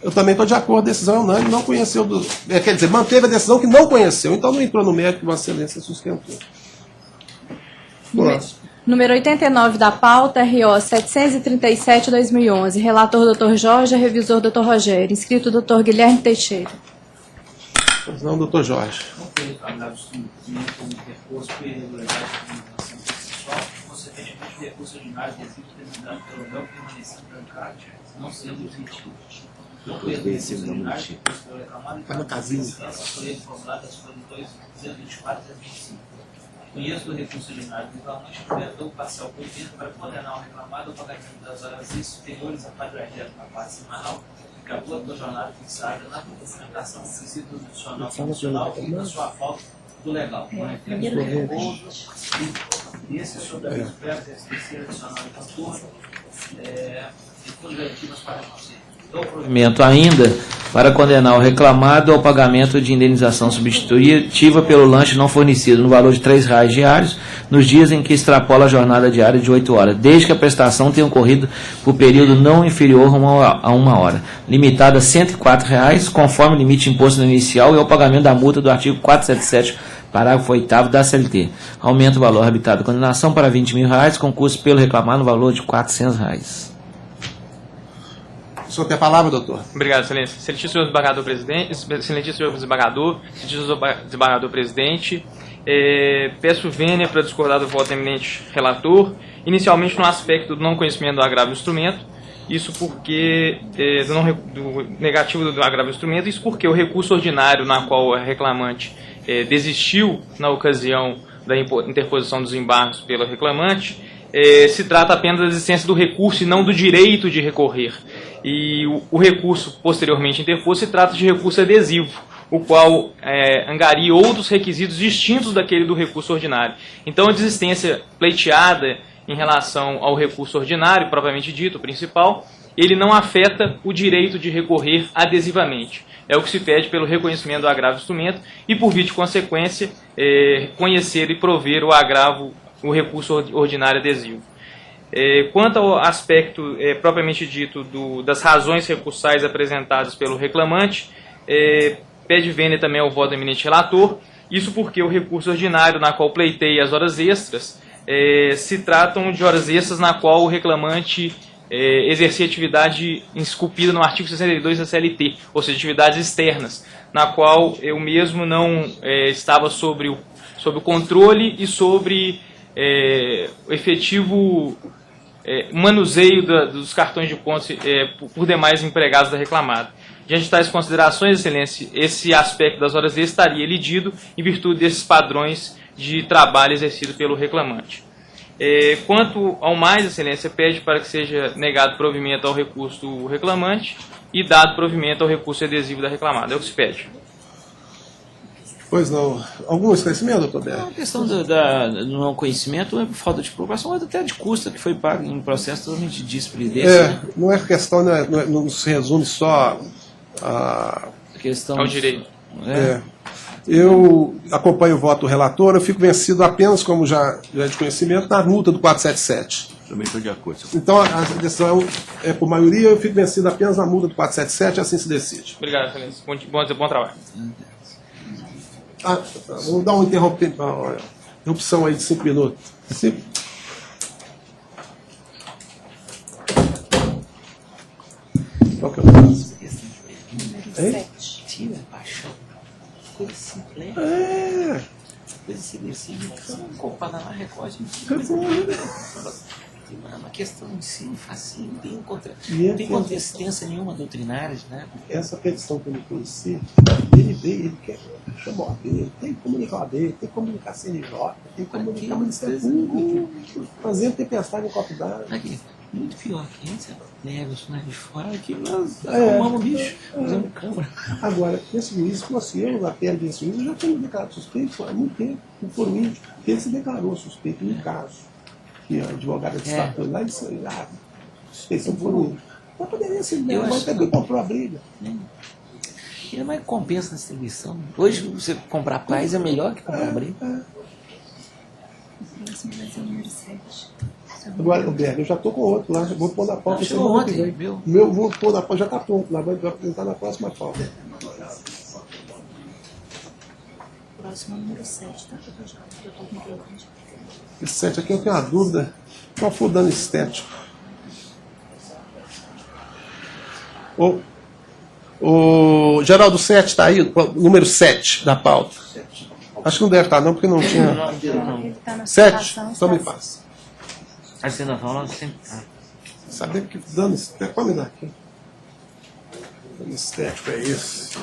eu também estou de acordo, a decisão é unânime, não conheceu, quer dizer, manteve a decisão que não conheceu, então não entrou no mérito que Vossa Excelência sustentou. Número 89 da pauta, RO 737/2011, relator Dr. Jorge, revisor Dr. Rogério, inscrito Dr. Guilherme Teixeira. Pois não, Dr. Jorge. Não sendo admitido. Está na casinha. Conheço do recurso ordinário do reclamante que vetou parcial convite para condenar o reclamado ao pagamento das horas superiores a quadragésima na parte semanal que acabou da jornada fixada na documentação do requisito adicional condicional e na sua falta do legal. Esse sobre a verba terceira adicional e contorno e fundo garantido para o provimento ainda para condenar o reclamado ao pagamento de indenização substitutiva pelo lanche não fornecido no valor de R$ 3,00 diários nos dias em que extrapola a jornada diária de 8 horas, desde que a prestação tenha ocorrido por período não inferior a 1 hora, limitada a R$ 104,00, conforme o limite imposto no inicial e ao pagamento da multa do artigo 477, parágrafo 8º da CLT. Aumenta o valor arbitrário da condenação para R$ 20.000, com custo pelo reclamado no valor de R$ 400. O senhor tem a palavra, doutor? Obrigado, excelência. Excelentíssimo senhor desembargador presidente, excelentíssimo senhor desembargador, excelentíssimo desembargador presidente, peço vênia para discordar do voto do eminente relator, inicialmente no aspecto do não conhecimento do agravo do instrumento, isso porque, do negativo do agravo do instrumento, isso porque o recurso ordinário na qual o reclamante desistiu na ocasião da interposição dos embargos pelo reclamante, se trata apenas da existência do recurso e não do direito de recorrer. E o recurso posteriormente interposto se trata de recurso adesivo, o qual angaria outros requisitos distintos daquele do recurso ordinário. Então, a desistência pleiteada em relação ao recurso ordinário, propriamente dito, o principal, ele não afeta o direito de recorrer adesivamente. É o que se pede pelo reconhecimento do agravo do instrumento e, por via de consequência, conhecer e prover o agravo, o recurso ordinário adesivo. Quanto ao aspecto propriamente dito das razões recursais apresentadas pelo reclamante, pede vênia também ao voto do eminente relator, isso porque o recurso ordinário na qual pleiteia as horas extras se tratam de horas extras na qual o reclamante exercia atividade esculpida no artigo 62 da CLT, ou seja, atividades externas, na qual eu mesmo não estava sobre o controle e sobre o efetivo manuseio dos cartões de pontos por demais empregados da reclamada. Diante de tais considerações, excelência, esse aspecto das horas extras estaria elidido em virtude desses padrões de trabalho exercido pelo reclamante. Quanto ao mais, excelência, pede para que seja negado provimento ao recurso do reclamante e dado provimento ao recurso adesivo da reclamada. É o que se pede. Pois não. Algum esclarecimento, doutor Berg? A questão do não conhecimento é por falta de provação, mas até de custo que foi pago em processo totalmente díspare desse. Não é questão, não se resume só a questão ao direito. Eu acompanho o voto do relator, eu fico vencido apenas, como já é de conhecimento, na multa do 477. Também estou de acordo. Então, a decisão é por maioria, eu fico vencido apenas na multa do 477, assim se decide. Obrigado, excelência. Bom trabalho. Vamos dar uma interrupção aí de 5 minutos. Qual que é o caso? Tira a paixão. Coisa simples. Coisa simples. Não compara na recorde. Uma questão em si, facinho, não tem consistência nenhuma doutrinária, né? Essa petição que eu não conheci, ele veio, ele quer chamar a dele, tem que comunicar a dele, tem que comunicar a CNJ, tem que comunicar o Ministério Público, fazendo tempestade em copo d'água. Muito pior que isso, leva os de fora, que nós arrumamos bicho, usando câmara. Agora, esse juiz, se fosse eu, na pele desse juiz, eu já tinha declarado suspeito há muito tempo, no foro íntimo, ele se declarou suspeito no caso. Que a advogada de Estado foi lá e disse, suspeição por um. Mas poderia ser, mas também comprou a briga. E é mais compensa na distribuição. Hoje, você comprar paz é melhor que comprar briga. Agora, Berg, eu já estou com outro lá, vou pôr na pauta. Chegou ontem, viu? Meu, vou pôr na pauta, já está pronto lá, vai apresentar na próxima pauta. Próximo número 7, tá? Esse 7 aqui eu tenho uma dúvida. Qual foi o dano estético? O Geraldo 7 está aí, número 7 da pauta. Acho que não deve estar não, porque não tinha. 7? Então me passa. A senadora não sempre está. Saber que dano estético. Pode me dar aqui. Dano estético é esse.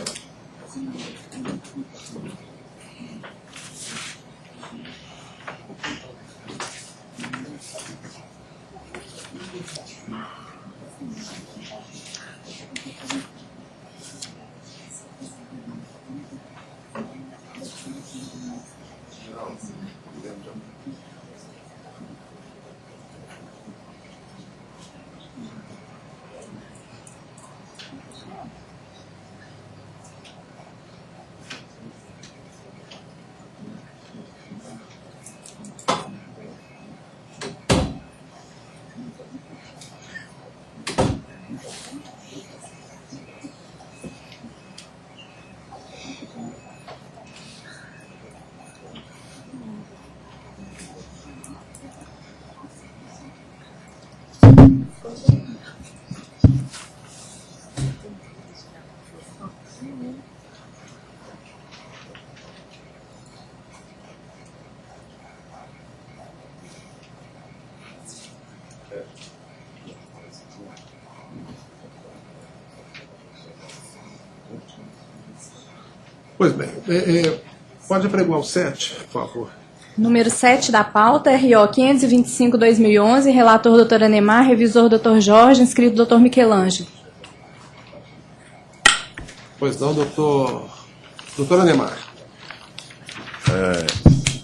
Pois bem, pode apregoar o 7, por favor. Número 7 da pauta, RO 525/2011, relator doutor Anemar, revisor doutor Jorge, inscrito doutor Michelangelo. Pois não, doutor Anemar.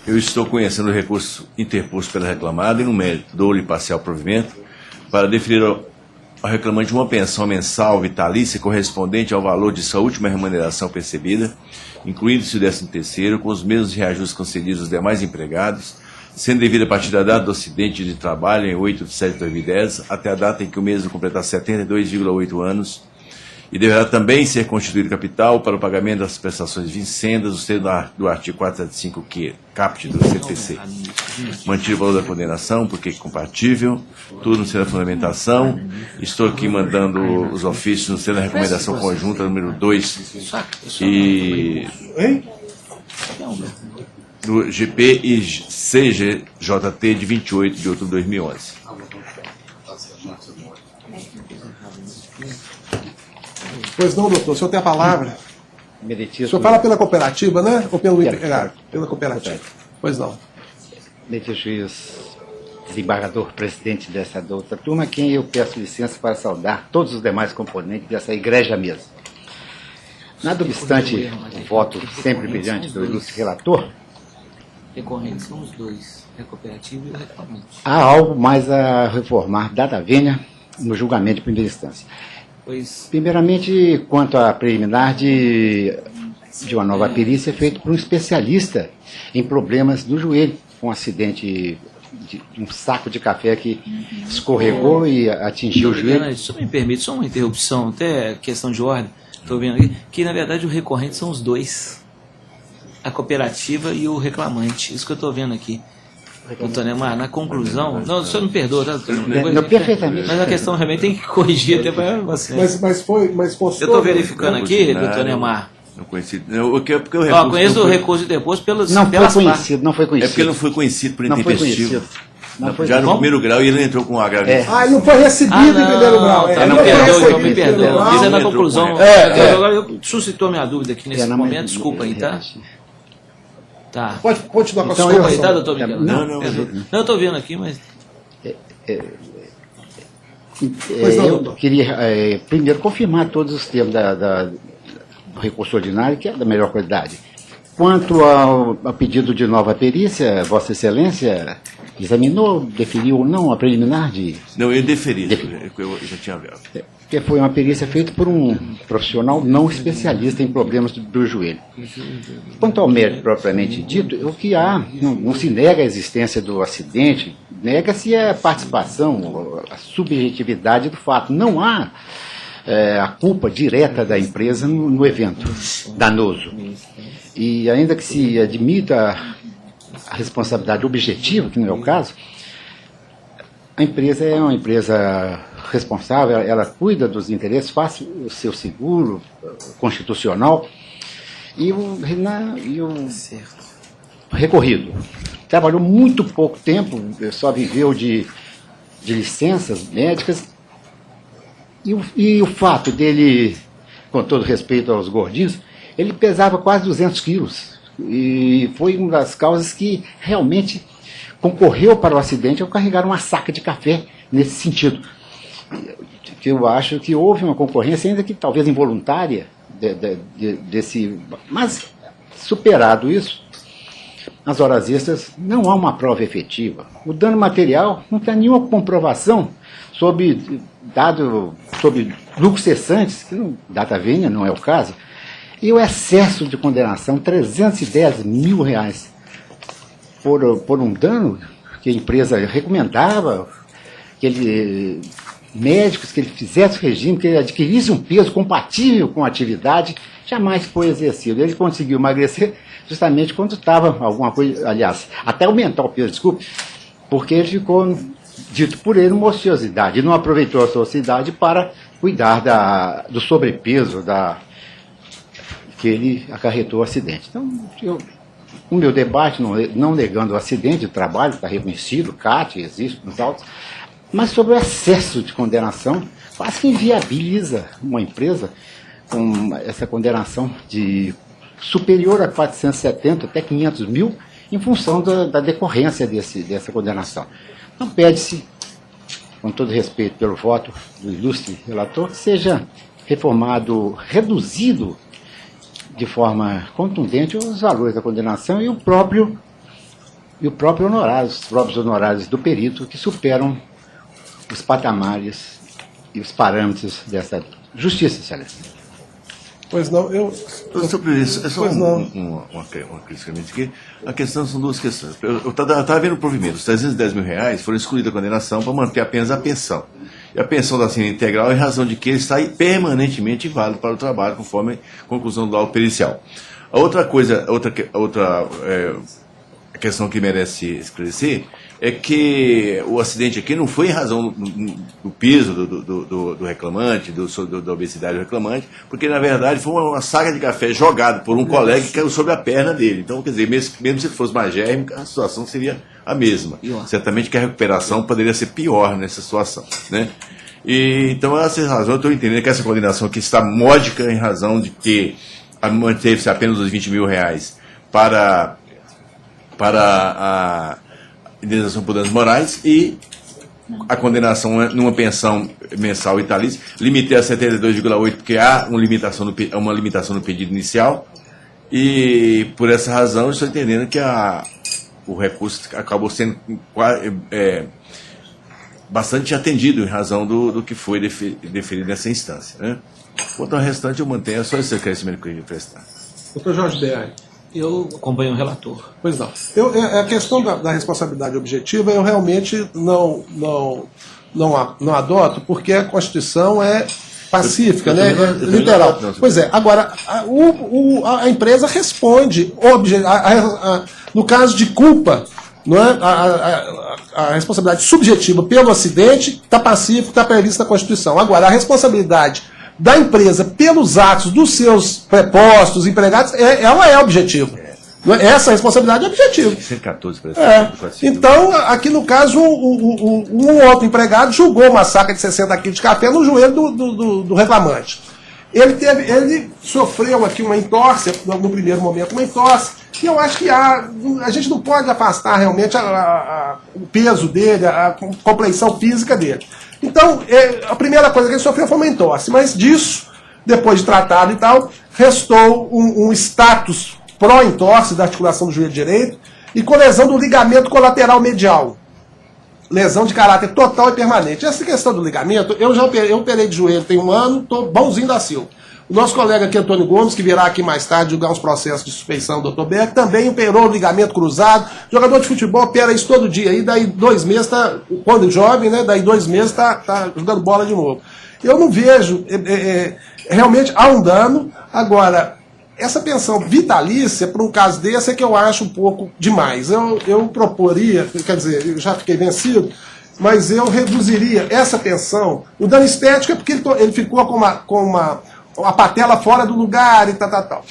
Eu estou conhecendo o recurso interposto pela reclamada e, no mérito, dou-lhe parcial provimento para deferir ao reclamante uma pensão mensal vitalícia correspondente ao valor de sua última remuneração percebida, incluindo-se o 13º, com os mesmos reajustes concedidos aos demais empregados, sendo devida a partir da data do acidente de trabalho, em 8 de setembro de 2010, até a data em que o mesmo completar 72,8 anos, e deverá também ser constituído capital para o pagamento das prestações vincendas, os termos do artigo 475 caput do CPC. Mantido o valor da condenação, porque é compatível, tudo no sendo da fundamentação. Estou aqui mandando os ofícios no sendo da recomendação conjunta número 2 e do GP e CGJT de 28 de outubro de 2011. Pois não, doutor, o senhor tem a palavra. Meritíssimo. O senhor fala pela cooperativa, né? Ou pelo empregado? Pela cooperativa. Pois não. Meritíssimo juiz, desembargador, presidente dessa outra turma, a quem eu peço licença para saudar todos os demais componentes dessa igreja mesmo. Nada obstante o voto sempre brilhante do ilustre relator, Recorrentes são os dois, a cooperativa e o reclamante. há algo mais a reformar, dada vênia, no julgamento de primeira instância. Primeiramente, quanto à preliminar de uma nova perícia feita por um especialista em problemas do joelho, com um acidente de um saco de café que escorregou e atingiu o joelho. Se me permite, só uma interrupção, até questão de ordem, estou vendo aqui, que na verdade o recorrente são os dois, a cooperativa e o reclamante, isso que eu estou vendo aqui. Doutor Anemar, na conclusão, não, o senhor me perdoa, tá, doutor? Não, perfeitamente. Mas a questão realmente tem que corrigir até para você. Mas constou... Eu estou verificando aqui, doutor Anemar. Não conheci. Porque o recurso conheço o recurso interposto pelas não foi conhecido, não foi conhecido. É porque não foi conhecido por intempestivo. Já no primeiro grau e ele entrou com um agravante. ele não foi recebido em primeiro grau. Tá, não perdoa, então me perdoa. Isso é na conclusão. Agora suscitou minha dúvida aqui nesse momento, desculpa aí, tá? Tá. Pode continuar com a sua desculpa aí, tá, doutor Miguel? Não, eu estou vendo aqui, mas... Eu queria primeiro confirmar todos os termos do recurso ordinário, que é da melhor qualidade. Quanto ao pedido de nova perícia, Vossa Excelência examinou, deferiu ou não a preliminar de... Não, eu deferi. Eu já tinha visto. Porque foi uma perícia feita por um profissional não especialista em problemas do joelho. Quanto ao mérito propriamente dito, o que há, não se nega a existência do acidente, nega-se a participação, a subjetividade do fato. Não há a culpa direta da empresa no evento danoso. E ainda que se admita a responsabilidade objetiva, que não é o caso, a empresa é uma empresa responsável, ela cuida dos interesses, faz o seu seguro constitucional e o recorrido. Trabalhou muito pouco tempo, só viveu de licenças médicas e o fato dele, com todo respeito aos gordinhos, ele pesava quase 200 quilos e foi uma das causas que realmente concorreu para o acidente ao carregar uma saca de café nesse sentido. Eu acho que houve uma concorrência, ainda que talvez involuntária, desse... Mas, superado isso, nas horas extras não há uma prova efetiva. O dano material não tem nenhuma comprovação sobre lucros cessantes, que data vênia não é o caso, e o excesso de condenação, R$310 mil por um dano que a empresa recomendava, médicos, que ele fizesse regime, que ele adquirisse um peso compatível com a atividade, jamais foi exercido. Ele conseguiu emagrecer justamente quando estava alguma coisa, aliás, até aumentar o peso, desculpe, porque ele ficou, dito por ele, uma ociosidade, e não aproveitou a sua ociosidade para cuidar do sobrepeso que ele acarretou o acidente. Então, o meu debate, não negando o acidente de trabalho, está reconhecido, CAT, existe nos autos, mas sobre o excesso de condenação, quase que inviabiliza uma empresa com essa condenação de superior a 470 até 500 mil, em função da decorrência dessa condenação. Então, pede-se, com todo respeito pelo voto do ilustre relator, que seja reformado, reduzido de forma contundente os valores da condenação e o próprio honorário, os próprios honorários do perito, que superam os patamares e os parâmetros dessa justiça, excelência. Pois não, Senhor presidente, é só uma crítica aqui. A questão são duas questões. Eu estava vendo o provimento. Os 310 mil reais foram excluídos da condenação para manter apenas a pensão. E a pensão da cena integral em razão de que ele está permanentemente válido para o trabalho, conforme a conclusão do laudo pericial. A outra coisa, a questão que merece esclarecer é que o acidente aqui não foi em razão do peso do reclamante, da obesidade do reclamante, porque na verdade foi uma saca de café jogada por um colega que caiu sobre a perna dele. Então, quer dizer, mesmo se ele fosse magérrimo, a situação seria a mesma. Certamente que a recuperação poderia ser pior nessa situação, né? E, então, essa razão, eu estou entendendo que essa condenação aqui está módica em razão de que manteve-se apenas os 20 mil reais para a indenização por danos morais e a condenação numa pensão mensal vitalícia, limitei a 72,8 porque há uma limitação no pedido inicial e por essa razão eu estou entendendo que o recurso acabou sendo bastante atendido em razão do que foi deferido nessa instância, né? Quanto ao restante eu mantenho só esse acrescimento que eu ia prestar. Doutor Jorge Berg. Eu acompanho o relator. Pois não. A questão da responsabilidade objetiva eu realmente não adoto, porque a Constituição é pacífica, né? Literal. Pois é. Agora, a empresa responde. No caso de culpa, não é? A responsabilidade subjetiva pelo acidente está pacífico, está prevista na Constituição. Agora, a responsabilidade da empresa pelos atos dos seus prepostos, empregados, ela é objetiva. Essa responsabilidade é objetiva. 114, Então, aqui no caso, um outro empregado julgou uma saca de 60 quilos de café no joelho do reclamante. Ele sofreu aqui uma entorse, no primeiro momento uma entorse, e eu acho que a gente não pode afastar realmente o peso dele, a compleição física dele. Então, a primeira coisa que ele sofreu foi uma entorse, mas disso, depois de tratado e tal, restou um status pró-entorse da articulação do joelho direito e com lesão do ligamento colateral medial. Lesão de caráter total e permanente. Essa questão do ligamento, eu operei de joelho tem 1 ano, estou bonzinho da Silva. O nosso colega aqui, Antônio Gomes, que virá aqui mais tarde julgar uns processos de suspeição do Dr. Berg, também operou o ligamento cruzado. Jogador de futebol opera isso todo dia. Aí daí 2 meses, quando jovem, né, daí 2 meses tá jogando bola de novo. Eu não vejo, realmente há um dano. Agora, essa pensão vitalícia, para um caso desse, é que eu acho um pouco demais. Eu proporia, quer dizer, eu já fiquei vencido, mas eu reduziria essa pensão. O dano estético é porque ele ficou com a patela fora do lugar e tal.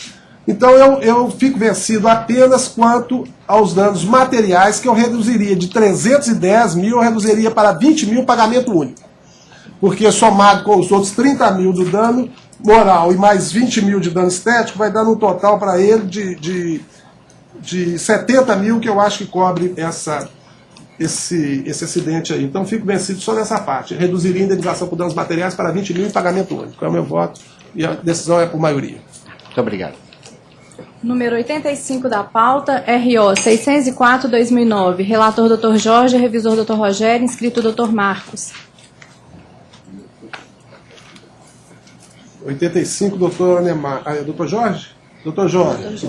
Então eu fico vencido apenas quanto aos danos materiais, que eu reduziria de 310 mil, eu reduziria para 20 mil pagamento único. Porque somado com os outros 30 mil do dano moral e mais 20 mil de dano estético, vai dando um total para ele de 70 mil, que eu acho que cobre esse acidente aí. Então fico vencido só nessa parte. Reduziria a indenização por danos materiais para 20 mil em pagamento único. É o meu voto e a decisão é por maioria. Muito obrigado. Número 85 da pauta, RO 604/2009. Relator Dr. Jorge, revisor Dr. Rogério, inscrito Dr. Marcos. 85, doutor Anemar. Doutor Jorge? Doutor Jorge.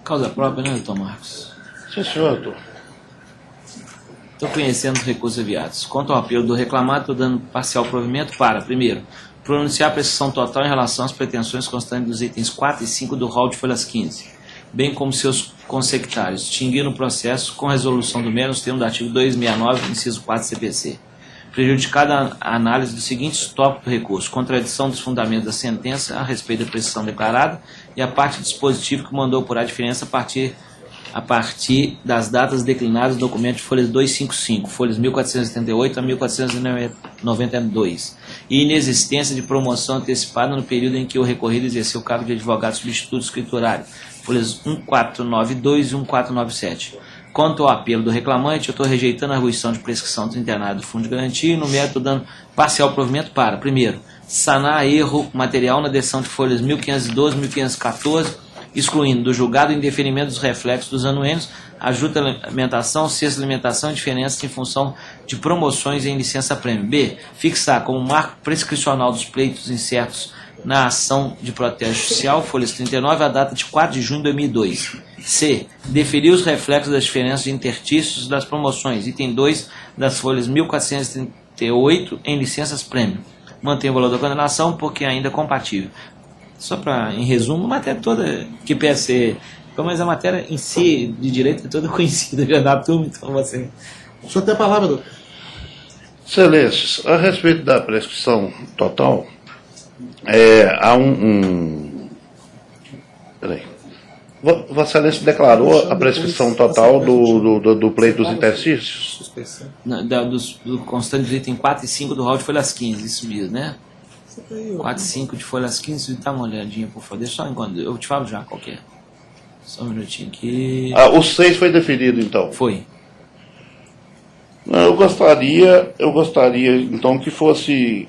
Causa própria, né, doutor Marcos? Sim, senhor, doutor. Estou conhecendo os recursos enviados. Quanto ao apelo do reclamado, estou dando parcial provimento para, primeiro, pronunciar a prestação total em relação às pretensões constantes dos itens 4 e 5 do rol de folhas 15, bem como seus consectários, extinguir no processo com resolução do menos termo do artigo 269, inciso 4 CPC. Prejudicada a análise dos seguintes tópicos do recurso: contradição dos fundamentos da sentença a respeito da precisão declarada e a parte dispositiva que mandou por a diferença a partir a partir das datas declinadas no documento de folhas 255, folhas 1478 a 1492, e inexistência de promoção antecipada no período em que o recorrido exerceu o cargo de advogado substituto escriturário, folhas 1492 e 1497. Quanto ao apelo do reclamante, eu estou rejeitando a arguição de prescrição internada do Fundo de Garantia e, no mérito, dando parcial provimento para, primeiro, sanar erro material na decisão de folhas 1512 e 1514, excluindo do julgado o indeferimento dos reflexos dos anuênios, ajuda à alimentação, cesta de alimentação e diferenças em função de promoções em licença-prêmio. B. Fixar como marco prescricional dos pleitos incertos na ação de protesto social, folhas 39, a data de 4 de junho de 2002. C. Deferir os reflexos das diferenças intertícios das promoções, item 2 das folhas 1438 em licenças-prêmio. Mantém o valor da condenação porque ainda é compatível. Só para, em resumo, a matéria toda que PSC, mas a matéria em si, de direito, é toda conhecida já da turma, então você... O senhor tem a palavra, doutor. Excelências, a respeito da prescrição total, há Peraí. Vossa Excelência declarou a prescrição total do pleito dos interstícios? Do constante do item 4 e 5 do rol de folhas 15, isso mesmo, né? 4 e 5 de folhas 15, dá uma olhadinha, por favor. Deixa só enquanto. Eu te falo já qual que é. Só um minutinho aqui. O 6 foi definido, então? Foi. Eu gostaria então, que fosse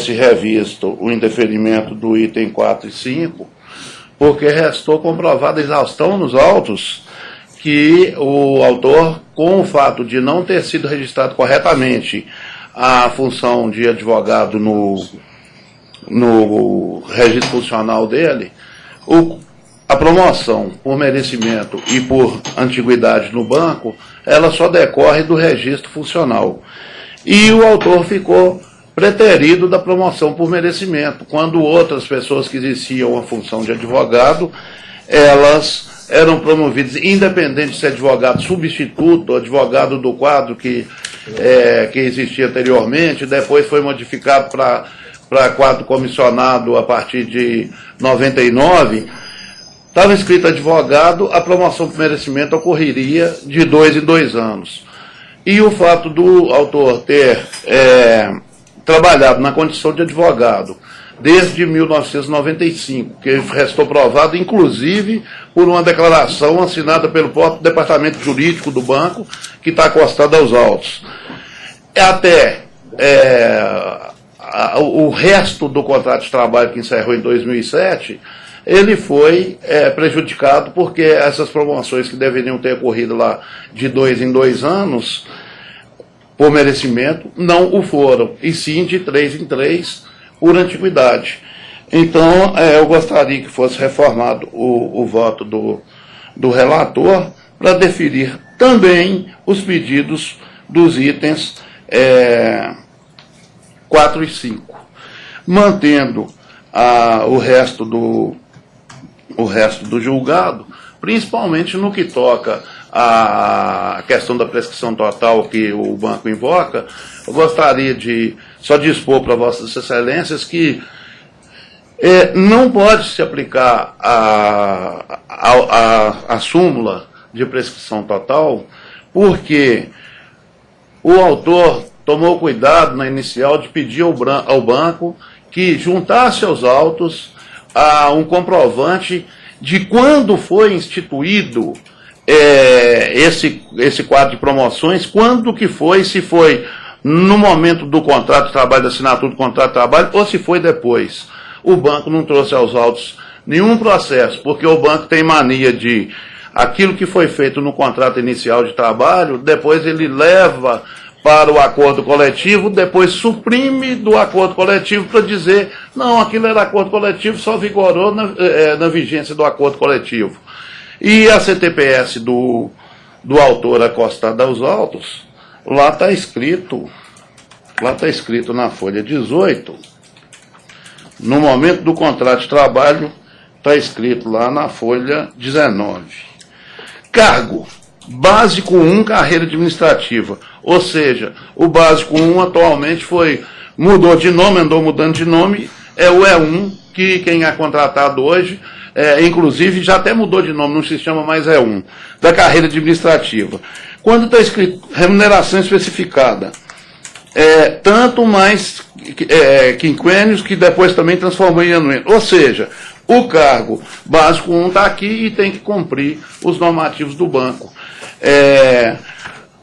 revisto o indeferimento do item 4 e 5, porque restou comprovada a exaustão nos autos que o autor, com o fato de não ter sido registrado corretamente a função de advogado no registro funcional dele, a promoção por merecimento e por antiguidade no banco, ela só decorre do registro funcional. E o autor ficou preterido da promoção por merecimento, quando outras pessoas que exerciam a função de advogado, elas eram promovidas, independente de ser advogado substituto, advogado do quadro que existia anteriormente, depois foi modificado para quadro comissionado a partir de 99, estava escrito advogado, a promoção por merecimento ocorreria de 2 em 2 anos. E o fato do autor ter trabalhado na condição de advogado desde 1995, que restou provado, inclusive, por uma declaração assinada pelo próprio departamento jurídico do banco, que está acostada aos autos. Até o resto do contrato de trabalho que encerrou em 2007, ele foi prejudicado porque essas promoções que deveriam ter ocorrido lá de 2 em 2 anos, por merecimento, não o foram, e sim de 3 em 3 por antiguidade. Então, eu gostaria que fosse reformado o voto do relator para deferir também os pedidos dos itens 4 e 5, mantendo o resto do julgado, principalmente no que toca a questão da prescrição total que o banco invoca. Eu gostaria de só dispor para Vossas Excelências que não pode se aplicar a súmula de prescrição total, porque o autor tomou cuidado na inicial de pedir ao banco que juntasse aos autos um comprovante de quando foi instituído esse quadro de promoções, quando que foi, se foi no momento do contrato de trabalho, da assinatura do contrato de trabalho, ou se foi depois. O banco não trouxe aos autos nenhum processo, porque o banco tem mania de aquilo que foi feito no contrato inicial de trabalho, depois ele leva para o acordo coletivo, depois suprime do acordo coletivo para dizer, não, aquilo era acordo coletivo, só vigorou na vigência do acordo coletivo. E a CTPS do autor acostada aos autos, lá está escrito na folha 18, no momento do contrato de trabalho, está escrito lá na folha 19. Cargo, básico 1, carreira administrativa. Ou seja, o básico 1 atualmente mudou de nome, andou mudando de nome, é o E1, que quem é contratado hoje inclusive já até mudou de nome, não se chama mais E1, da carreira administrativa. Quando está escrito remuneração especificada, tanto mais quinquênios, que depois também transformou em anuênio. Ou seja, o cargo básico 1 está aqui e tem que cumprir os normativos do banco.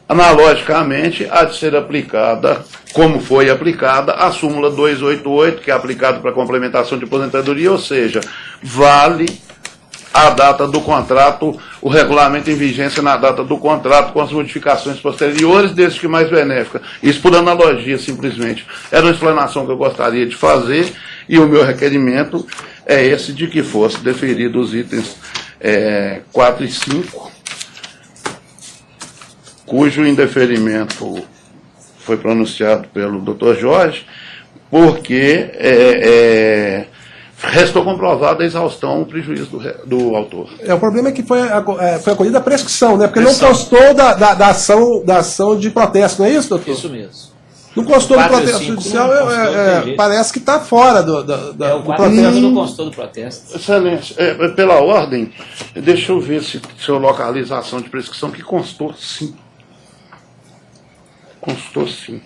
Analogicamente, há de ser aplicada, como foi aplicada, a súmula 288, que é aplicada para complementação de aposentadoria, ou seja, vale a data do contrato, o regulamento em vigência na data do contrato, com as modificações posteriores, desde que mais benéfica. Isso por analogia, simplesmente. Era uma explanação que eu gostaria de fazer, e o meu requerimento é esse, de que fosse deferido os itens 4 e 5, cujo indeferimento foi pronunciado pelo Dr. Jorge, porque restou comprovada a exaustão, o prejuízo do autor. O problema é que foi acolhida a prescrição, né? Porque não constou da ação de protesto, não é isso, doutor? Isso mesmo. Não constou do protesto judicial, parece que está fora do protesto. Não constou do protesto. Excelência, pela ordem, deixa eu ver se a localização de prescrição, que constou sim. Constou sim.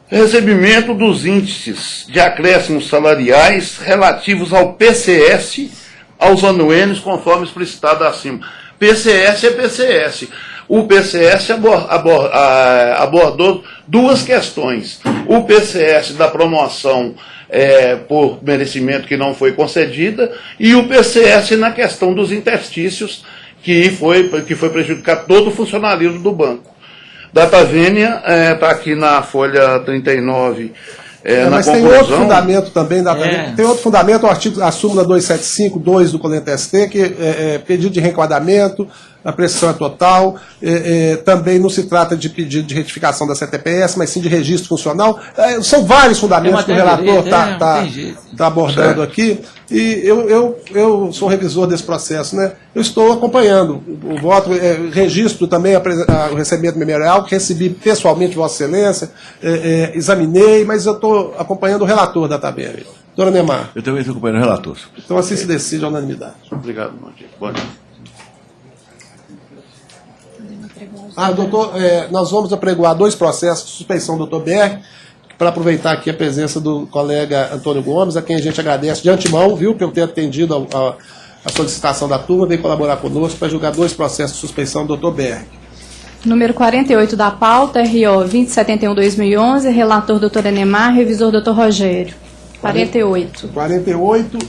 Recebimento dos índices de acréscimos salariais relativos ao PCS, aos anuênios, conforme explicitado acima. PCS é PCS. O PCS abordou duas questões. O PCS da promoção por merecimento que não foi concedida, e o PCS na questão dos interstícios, que foi prejudicado todo o funcionalismo do banco. Data vênia está aqui na folha 39, mas tem outro fundamento também, tem outro fundamento, a súmula 275.2 do Colente ST, que é pedido de reenquadramento, a pressão é total, também não se trata de pedido de retificação da CTPS, mas sim de registro funcional. São vários fundamentos que o relator está abordando aqui, e eu sou revisor desse processo, né? Eu estou acompanhando o voto, registro também o recebimento memorial, que recebi pessoalmente de Vossa Excelência, examinei, mas eu estou acompanhando o relator da tabela. Doutora Neymar. Eu também estou acompanhando o relator. Então assim se decide a unanimidade. Obrigado, bom dia. Bom dia. Doutor, nós vamos apregoar 2 processos de suspeição do doutor Berg, para aproveitar aqui a presença do colega Antônio Gomes, a quem a gente agradece de antemão, viu, pelo ter atendido a solicitação da turma, vem colaborar conosco para julgar 2 processos de suspeição do doutor Berg. Número 48 da pauta, RO 2071-2011, relator doutor Enemar, revisor doutor Rogério. 48.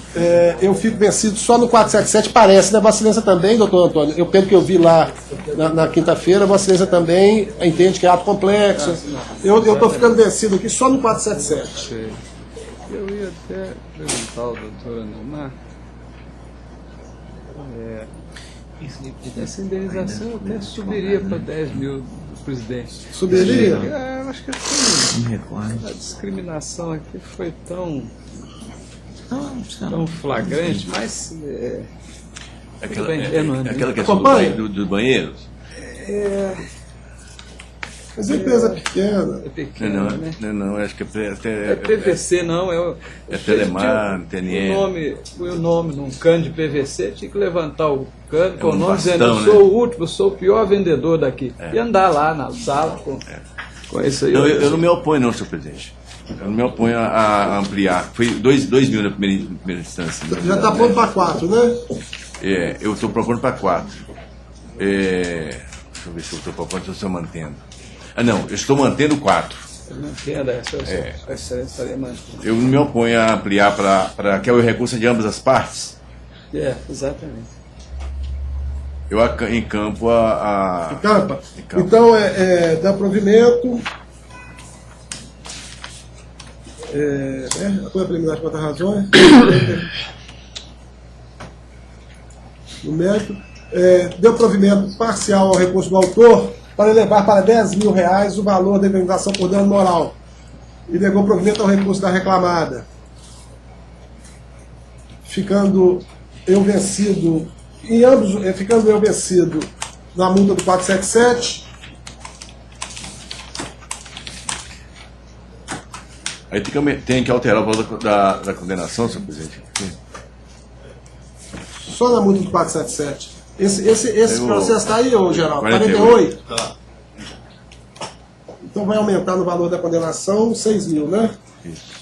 Eu fico vencido só no 477, parece, né? Vossa Excelência também, doutor Antônio, pelo que eu vi lá na quinta-feira, Vossa Excelência também entende que é ato complexo. Eu estou ficando vencido aqui só no 477. Eu ia até perguntar ao doutor Anemar, essa indenização até subiria para 10 mil do presidente. Subiria? Eu acho que a discriminação aqui foi tão flagrante, mas aquela questão dos banheiros. Mas a empresa pequena. É pequena, não, acho que é PVC, não. É Telemar, TNE. O nome num cano de PVC, tinha que levantar o cano com o nome dizendo: eu sou o último, eu sou o pior vendedor daqui. E andar lá na sala com isso aí. Não, eu não me oponho, não, senhor presidente. Eu não me oponho a ampliar. Foi 2 mil na primeira instância. Já está pondo para 4, né? Eu estou propondo para 4. Deixa eu ver se eu estou propondo, se eu estou mantendo. Não, eu estou mantendo 4. Mantendo, a excelência estaria mantendo. Eu não me oponho a ampliar para que o recurso de ambas as partes. Exatamente. Eu encampo a... Encampa? Então, dá provimento... apoio preliminar de quantas razões? No mérito. Deu provimento parcial ao recurso do autor para elevar para R$10 mil o valor da indenização por dano moral. E negou provimento ao recurso da reclamada. Ficando eu vencido na multa do 477, Aí tem que alterar o valor da condenação, senhor presidente. Só na multa do 477. Esse processo está aí, ô Geraldo? 48? Tá. Então vai aumentar no valor da condenação 6 mil, né? Isso.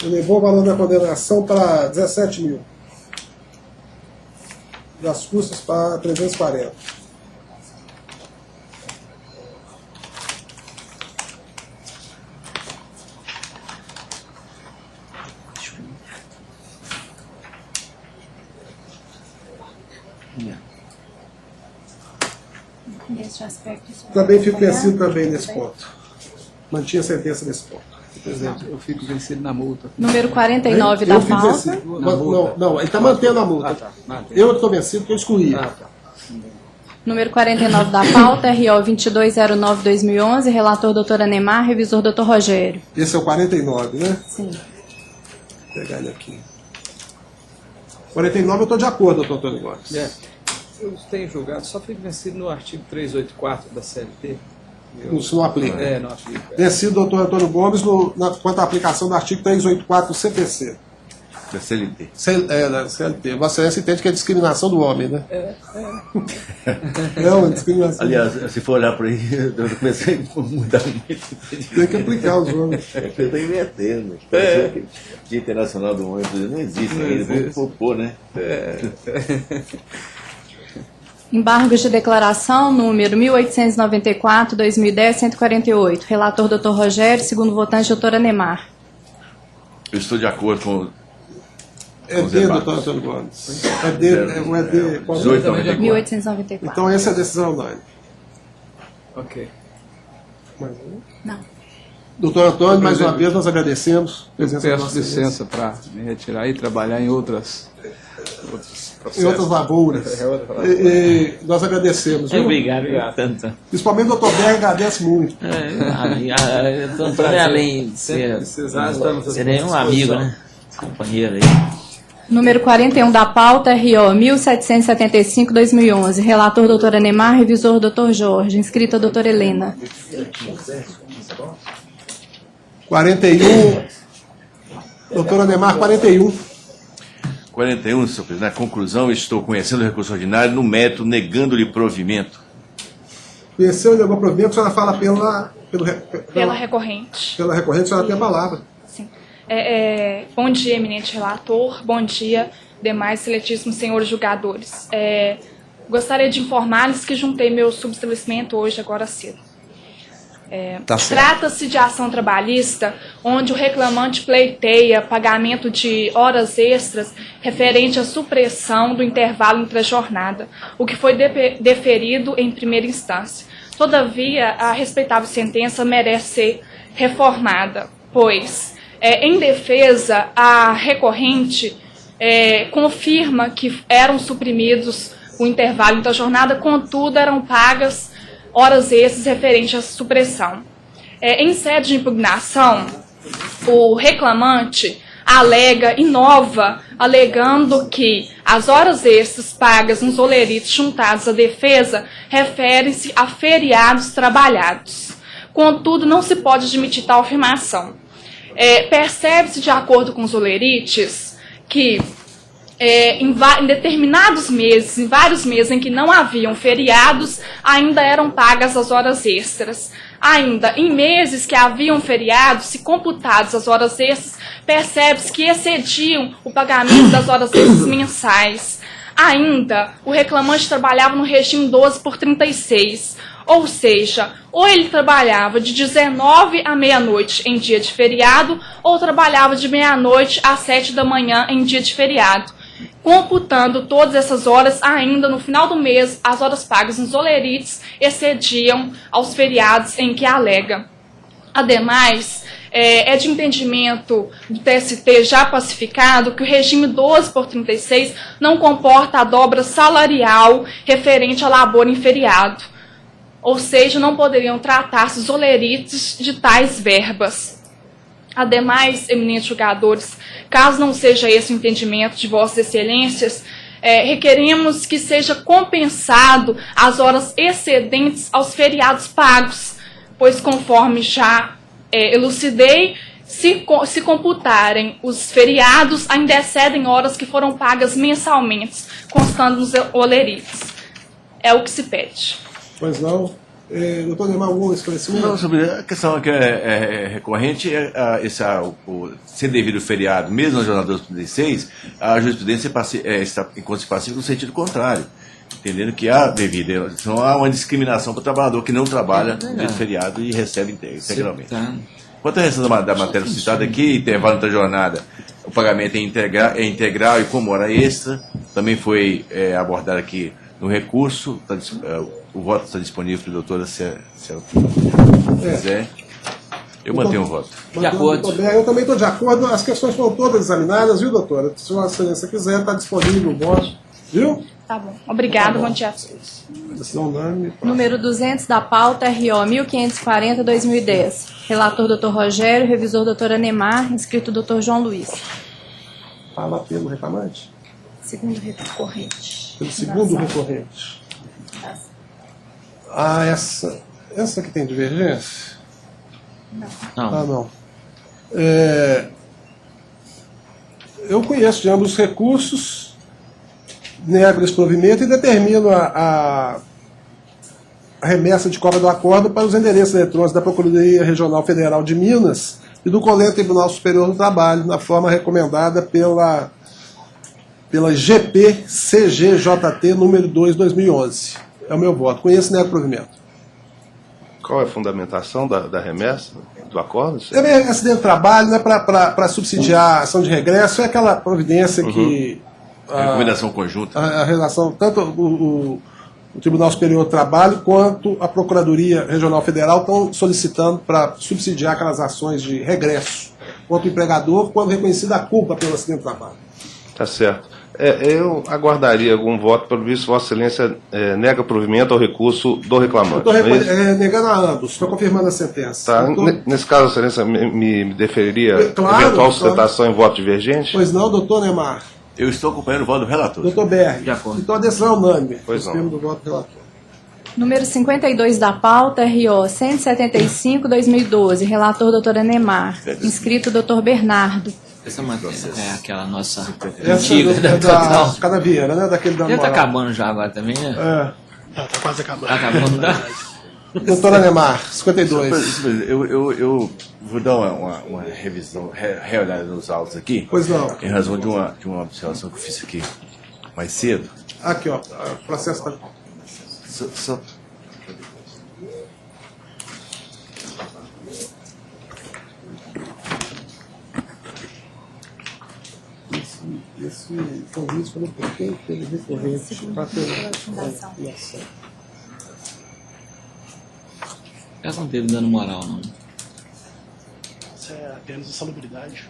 Elevou o valor da condenação para 17 mil. Das custas para 340. Neste aspecto, Também fico vencido também nesse ponto. Mantinha a sentença nesse ponto. Presidente, eu fico vencido na multa. Número 49 da pauta. Não, ele está mantendo a multa. Eu estou vencido porque eu excluí. Número 49 da pauta, RO 2209-2011, relator doutor Anemar, revisor doutor Rogério. Esse é o 49, né? Sim. Vou pegar ele aqui. 49 eu estou de acordo, doutor Antônio Gomes. Eu tenho julgado, só fico vencido no artigo 384 da CLT. Isso não aplica. Não aplica. Vencido, doutor Antônio Gomes, quanto à aplicação do artigo 384 do CPC. Da CLT. Da CLT. Vossa Excelência entende que é discriminação do homem, né? É uma discriminação. Aliás, se for olhar por aí, eu comecei a mudar muito. Tem que aplicar os homens. Eu estou invertendo. Dia Internacional do Homem não existe ainda. Vamos propor, né? Embargos de declaração, número 1894-2010-148. Relator doutor Rogério, segundo votante doutor Anemar. Eu estou de acordo com... É D, doutor Antônio Gomes. É D, o ED... 1894. Então essa é a decisão unânime. Ok. Não. Doutor Antônio, mais uma vez nós agradecemos. Peço licença para me retirar e trabalhar em outros processos. Em outras lavouras. E nós agradecemos. Obrigado. Principalmente o doutor Berg agradece muito. Doutor Antônio, além de ser um amigo, né? Companheiro aí. Número 41 da pauta, RO 1775-2011. Relator doutor Anemar, revisor doutor Jorge. Inscrita doutora Helena. 41. Doutor Anemar, 41. 41, senhor presidente. Na conclusão, estou conhecendo o recurso ordinário no mérito, negando-lhe provimento. Conheceu e negou provimento, a senhora fala pela recorrente. Pela recorrente, a senhora tem a palavra. Sim. Bom dia, eminente relator. Bom dia, demais seletíssimos senhores julgadores. Gostaria de informar-lhes que juntei meu subestabelecimento hoje, agora cedo. Trata-se de ação trabalhista, onde o reclamante pleiteia pagamento de horas extras referente à supressão do intervalo entre a jornada, o que foi deferido em primeira instância. Todavia, a respeitável sentença merece ser reformada, pois, em defesa, a recorrente confirma que eram suprimidos o intervalo entre a jornada, contudo, eram pagas horas extras referentes à supressão. Em sede de impugnação, o reclamante inova, alegando que as horas extras pagas nos olerites juntados à defesa referem-se a feriados trabalhados. Contudo, não se pode admitir tal afirmação. Percebe-se, de acordo com os olerites, que em determinados meses, em vários meses em que não haviam feriados, ainda eram pagas as horas extras. Ainda em meses que haviam feriados, se computadas as horas extras, percebe-se que excediam o pagamento das horas extras mensais. Ainda, o reclamante trabalhava no regime 12/36, ou seja, ou ele trabalhava de 19 à meia-noite em dia de feriado, ou trabalhava de meia-noite às 7 da manhã em dia de feriado. Computando todas essas horas, ainda no final do mês, as horas pagas nos olerites excediam aos feriados em que alega. Ademais, É de entendimento do TST já pacificado que o regime 12/36 não comporta a dobra salarial referente a labor em feriado. Ou seja, não poderiam tratar-se os olerites de tais verbas. Ademais, eminentes julgadores, caso não seja esse o entendimento de Vossas Excelências, requeremos que seja compensado as horas excedentes aos feriados pagos, pois conforme já elucidei, se computarem os feriados, ainda excedem horas que foram pagas mensalmente, constando nos olerites. É o que se pede. Pois não. Doutor Neymar, algum esclarecimento? Não, sobre a questão que é recorrente, ser devido feriado, mesmo na jornada 36, a jurisprudência está enquanto pacífica no sentido contrário, entendendo que há devido, não há uma discriminação para o trabalhador que não trabalha no dia de feriado e recebe integralmente. Quanto à questão da matéria citada aqui, intervalo entre a jornada, o pagamento é integral e como hora extra, também foi abordado aqui no recurso, o voto está disponível para a doutora, se ela quiser. Eu mantenho o voto. De acordo. Eu também estou de acordo. As questões foram todas examinadas, viu, doutora? Se a Excelência quiser, está disponível o voto. Viu? Tá bom. Obrigado, bom dia. Número 200 da pauta, RO 1540-2010. Relator, doutor Rogério. Revisor, doutora Neymar. Inscrito, doutor João Luiz. Fala pelo reclamante. Segundo recorrente. Pelo segundo recorrente. Essa que tem divergência? Não. Não. Eu conheço de ambos os recursos, nego esse provimento e determino a remessa de cópia do acordo para os endereços eletrônicos da Procuradoria Regional Federal de Minas e do Colégio Tribunal Superior do Trabalho, na forma recomendada pela GPCGJT número 2/2011. É o meu voto. Conheço o provimento. Qual é a fundamentação da remessa, do acordo? É acidente de trabalho, né, para subsidiar a ação de regresso, é aquela providência que... Recomendação conjunta. A relação, tanto o Tribunal Superior do Trabalho quanto a Procuradoria Regional Federal estão solicitando para subsidiar aquelas ações de regresso contra o empregador quando reconhecida a culpa pelo acidente de trabalho. Tá certo. Eu aguardaria algum voto, pelo visto, Vossa Excelência nega provimento ao recurso do reclamante. Estou negando a ambos, estou confirmando a sentença. Tá. Nesse caso, Vossa Excelência me deferiria eventual sustentação em voto divergente? Pois não, doutor Neymar. Eu estou acompanhando o voto do relator. Doutor Berg. De acordo. Então a decisão é unânime. Pois não. Do voto do relator. Número 52 da pauta, RO 175-2012. Relator, doutora Neymar. Inscrito, doutor Bernardo. Essa matéria é aquela nossa Essa antiga da Total. Cadavieira, né? Daquele da Já está acabando já agora também, né? Tá quase acabando. Tá acabando, tá? Doutora Neymar, 52. Eu vou dar uma revisão, reolhada nos autos aqui. Pois não. Em razão de uma observação que eu fiz aqui mais cedo. Aqui, ó. O processo está... Só... Esse convite foi porque teve recorrente para ter ação. Ela não teve dano moral, não. Isso é apenas insalubridade.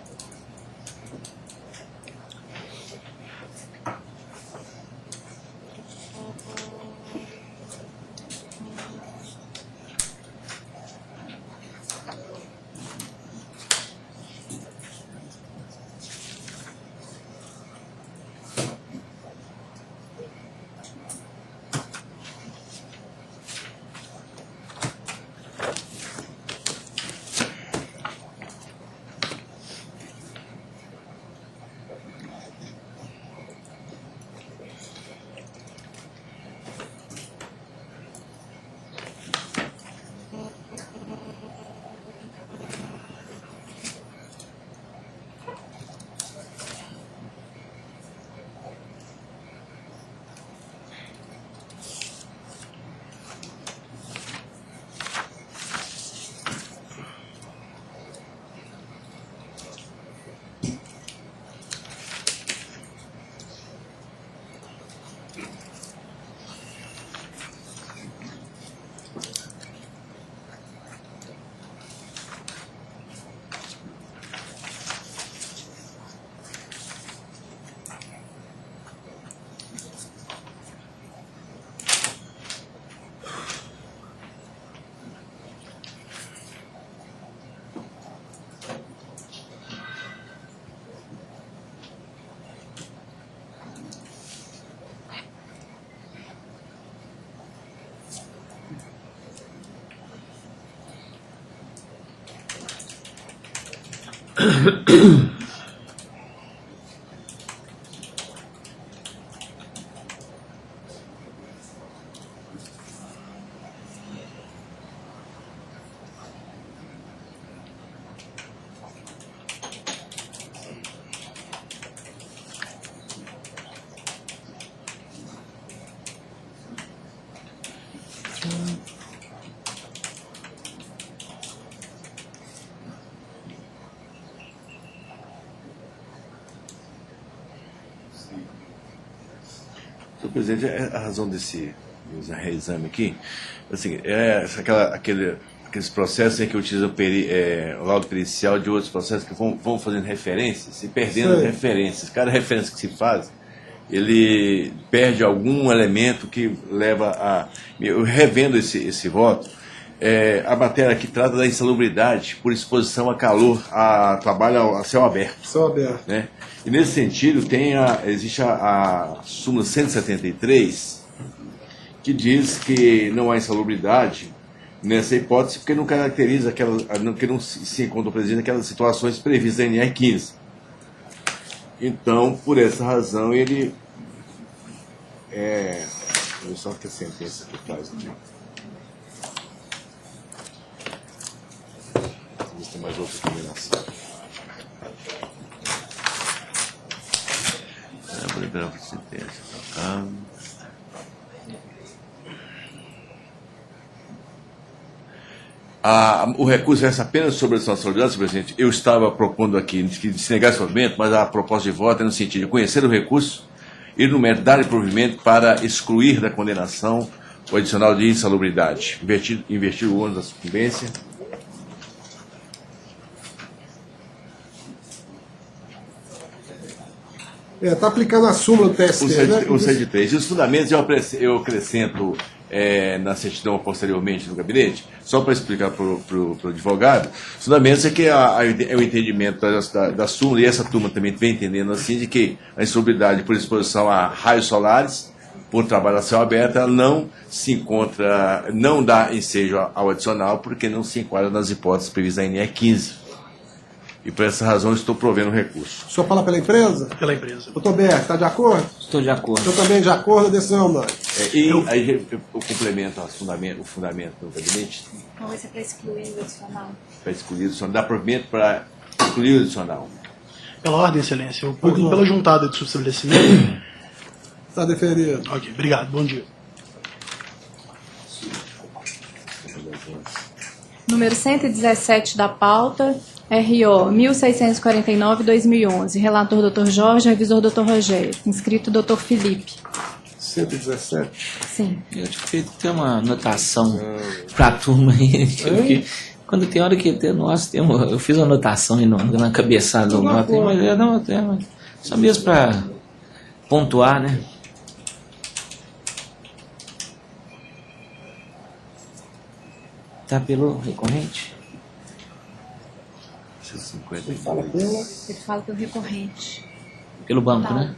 Senhor presidente, a razão desse reexame aqui, assim, aqueles processos em que utilizam o laudo pericial de outros processos que vão fazendo referências e perdendo referências. Cada referência que se faz, ele perde algum elemento que leva a... Eu revendo esse voto, a matéria que trata da insalubridade por exposição a calor, a trabalho a céu aberto. Céu aberto. Né? E nesse sentido, existe a súmula 173, que diz que não há insalubridade nessa hipótese, porque não caracteriza que não se encontra presente aquelas situações previstas em NR15. Então, por essa razão, ele olha só que a sentença que faz aqui. Vamos ter mais outra combinação. Vou liberar a sentença. O recurso versa apenas sobre a insalubridade, senhor presidente. Eu estava propondo aqui de se negar esse provimento, mas a proposta de voto é no sentido de conhecer o recurso, ir no mérito, dar provimento para excluir da condenação o adicional de insalubridade, investir o ônus da sucumbência. Está aplicando a súmula do TST, o 103. E os fundamentos eu acrescento na certidão posteriormente no gabinete, só para explicar para o advogado. Os fundamentos é que é o entendimento da súmula, e essa turma também vem entendendo assim, de que a insalubridade por exposição a raios solares, por trabalho a céu aberto, ela não se encontra, não dá ensejo ao adicional, porque não se enquadra nas hipóteses previstas em NR15. E por essa razão estou provendo o recurso. O senhor fala pela empresa? Pela empresa. Doutor Berg, está de acordo? Estou de acordo. Eu também de acordo, a decisão é unânime. Aí eu complemento o fundamento do gabinete. Não, esse é para excluir o adicional. Para excluir o adicional. Dá provimento para excluir o adicional. Pela ordem, excelência. Pela juntada de subestabelecimento. Está deferido. Ok, obrigado. Bom dia. Número 117 da pauta, RO 1649-2011. Relator Dr. Jorge, revisor Dr. Rogério. Inscrito Dr. Felipe. 117? Sim. Eu tinha feito até uma anotação para a turma aí. Porque quando tem hora que eu fiz uma anotação aí na cabeçada do voto, mas só mesmo para pontuar, né? Tá pelo recorrente? Ele fala pelo recorrente. Pelo banco, né?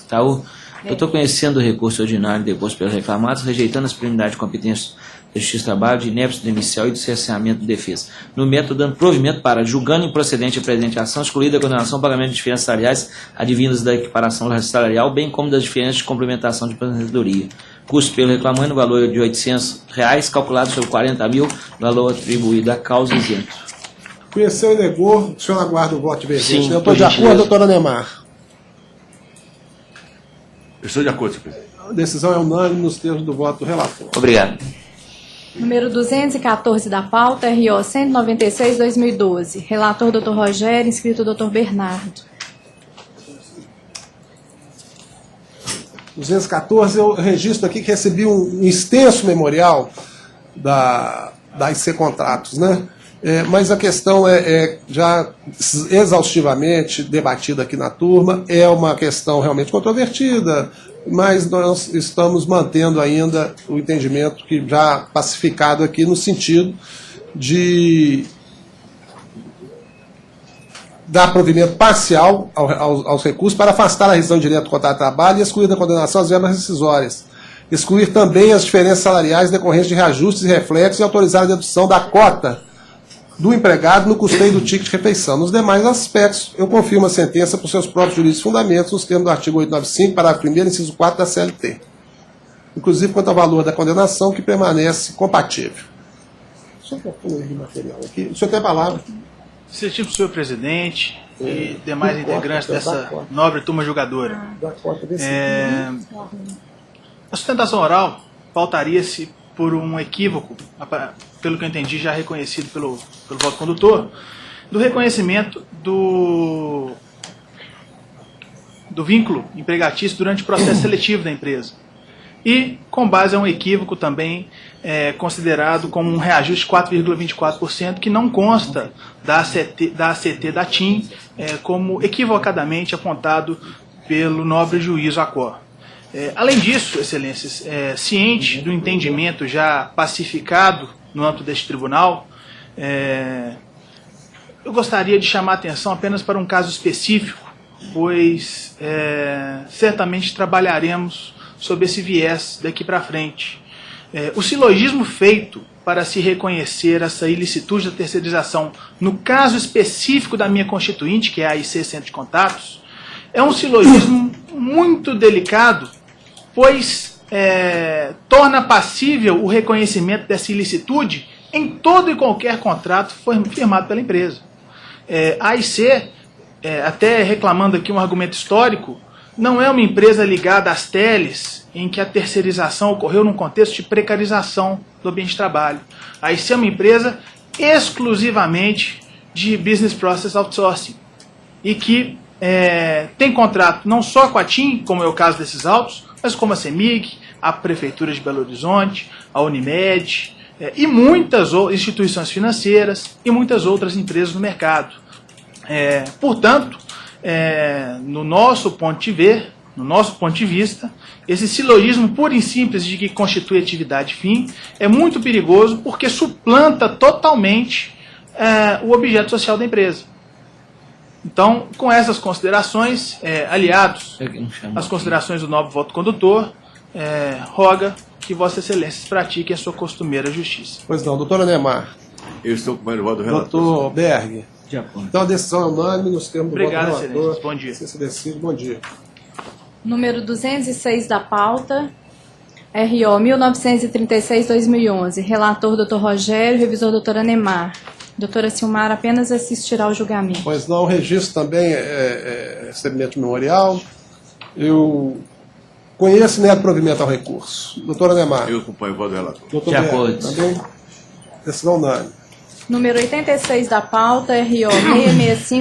Tá, eu estou conhecendo o recurso ordinário deposto pelos reclamados, rejeitando as prioridades de competência do Justiça do Trabalho, de inépcia do inicial e do cerceamento de defesa. No método, dando provimento para, julgando improcedente a presente ação, excluída a condenação, pagamento de diferenças salariais advindas da equiparação salarial, bem como das diferenças de complementação de aposentadoria. Custo pelo reclamante no valor de R$ 800, calculado sobre 40 mil, valor atribuído à causa isento. Conheceu e negou, o senhor aguarda o voto divergente. Sim, eu estou de acordo, doutora Neymar. Eu estou de acordo, senhor presidente. A decisão é unânime nos termos do voto do relator. Obrigado. Número 214 da pauta, RO 196-2012. Relator Dr. Rogério, inscrito Dr. Bernardo. 214, eu registro aqui que recebi um extenso memorial da IC Contratos, né? Mas a questão é já exaustivamente debatida aqui na turma, é uma questão realmente controvertida, mas nós estamos mantendo ainda o entendimento que já pacificado aqui no sentido de dar provimento parcial aos recursos para afastar a rescisão direta do contrato de trabalho e excluir da condenação as verbas rescisórias. Excluir também as diferenças salariais decorrentes de reajustes e reflexos e autorizar a dedução da cota do empregado no custeio do ticket de refeição. Nos demais aspectos, eu confirmo a sentença por seus próprios jurídicos fundamentos, nos termos do artigo 895, parágrafo 1º, inciso 4 da CLT. Inclusive quanto ao valor da condenação, que permanece compatível. O senhor tem a palavra. Excelentíssimo senhor presidente e demais integrantes dessa nobre turma julgadora. A sustentação oral pautaria-se por um equívoco, pelo que eu entendi, já reconhecido pelo voto condutor, do reconhecimento do vínculo empregatício durante o processo seletivo da empresa. E, com base a um equívoco também considerado como um reajuste de 4,24%, que não consta da ACT da TIM, como equivocadamente apontado pelo nobre juiz Acor. Além disso, excelências, ciente do entendimento já pacificado no âmbito deste tribunal, eu gostaria de chamar a atenção apenas para um caso específico, pois certamente trabalharemos sob esse viés daqui para frente. O silogismo feito para se reconhecer essa ilicitude da terceirização no caso específico da minha constituinte, que é a AIC Centro de Contatos, é um silogismo muito delicado, pois torna passível o reconhecimento dessa ilicitude em todo e qualquer contrato firmado pela empresa. A AIC, até reclamando aqui um argumento histórico, não é uma empresa ligada às teles, em que a terceirização ocorreu num contexto de precarização do ambiente de trabalho. A AIC é uma empresa exclusivamente de Business Process Outsourcing, e que tem contrato não só com a TIM, como é o caso desses autos, mas como a CEMIG, a Prefeitura de Belo Horizonte, a Unimed, e muitas instituições financeiras e muitas outras empresas no mercado. Portanto, no nosso ponto de vista, esse silogismo puro e simples de que constitui atividade fim é muito perigoso porque suplanta totalmente o objeto social da empresa. Então, com essas considerações, aliados às considerações do nobre voto condutor, roga que Vossa Excelência pratique a sua costumeira justiça. Pois não, doutora Neymar. Eu estou com o voto do relator. Doutor Berg. Então a decisão é unânime, nos termos do voto do relator. Obrigado, Excelência. Bom dia. Se decide, bom dia. Número 206 da pauta, RO 1936-2011. Relator, doutor Rogério, revisor, doutora Neymar. Doutora Silmara apenas assistirá ao julgamento. Pois não, o registro também é recebimento memorial. Eu conheço e nego provimento ao recurso. Doutora Neymar. Eu acompanho o voto do relator. Doutor de acordo. Também, decisão unânime. Número 86 da pauta, RO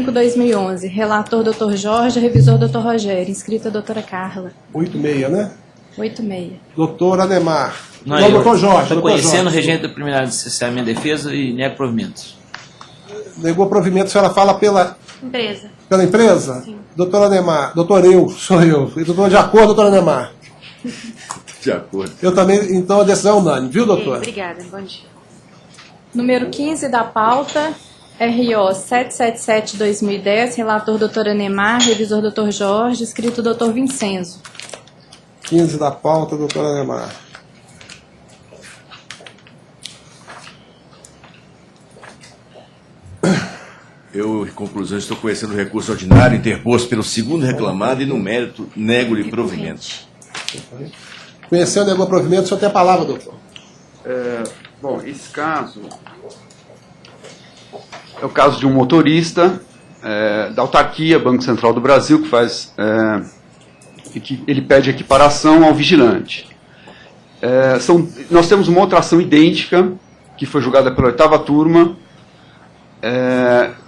665-2011. Relator, doutor Jorge, revisor, doutor Rogério. Inscrita, doutora Carla. 86, né? 86. Doutor Ademar. Não, doutor Jorge. Estou conhecendo o regente da primeira licenciada minha defesa e nego provimentos. Negou provimento, a senhora fala pela empresa. Pela empresa? Sim. Doutora Ademar. sou eu. E doutor de acordo, doutora Ademar? De acordo. Eu também, então a decisão é unânime, viu, doutora? Obrigada, bom dia. Número 15 da pauta, RO 777-2010, relator doutora Neymar, revisor doutor Jorge, escrito doutor Vincenzo. 15 da pauta, doutora Neymar. Eu, em conclusão, estou conhecendo o recurso ordinário interposto pelo segundo reclamado e, no mérito, nego-lhe provimento. Conhecendo o nego provimento, o senhor tem a palavra, doutor. Bom, esse caso é o caso de um motorista da autarquia, Banco Central do Brasil, que faz ele pede equiparação ao vigilante. Nós temos uma outra ação idêntica, que foi julgada pela 8ª turma,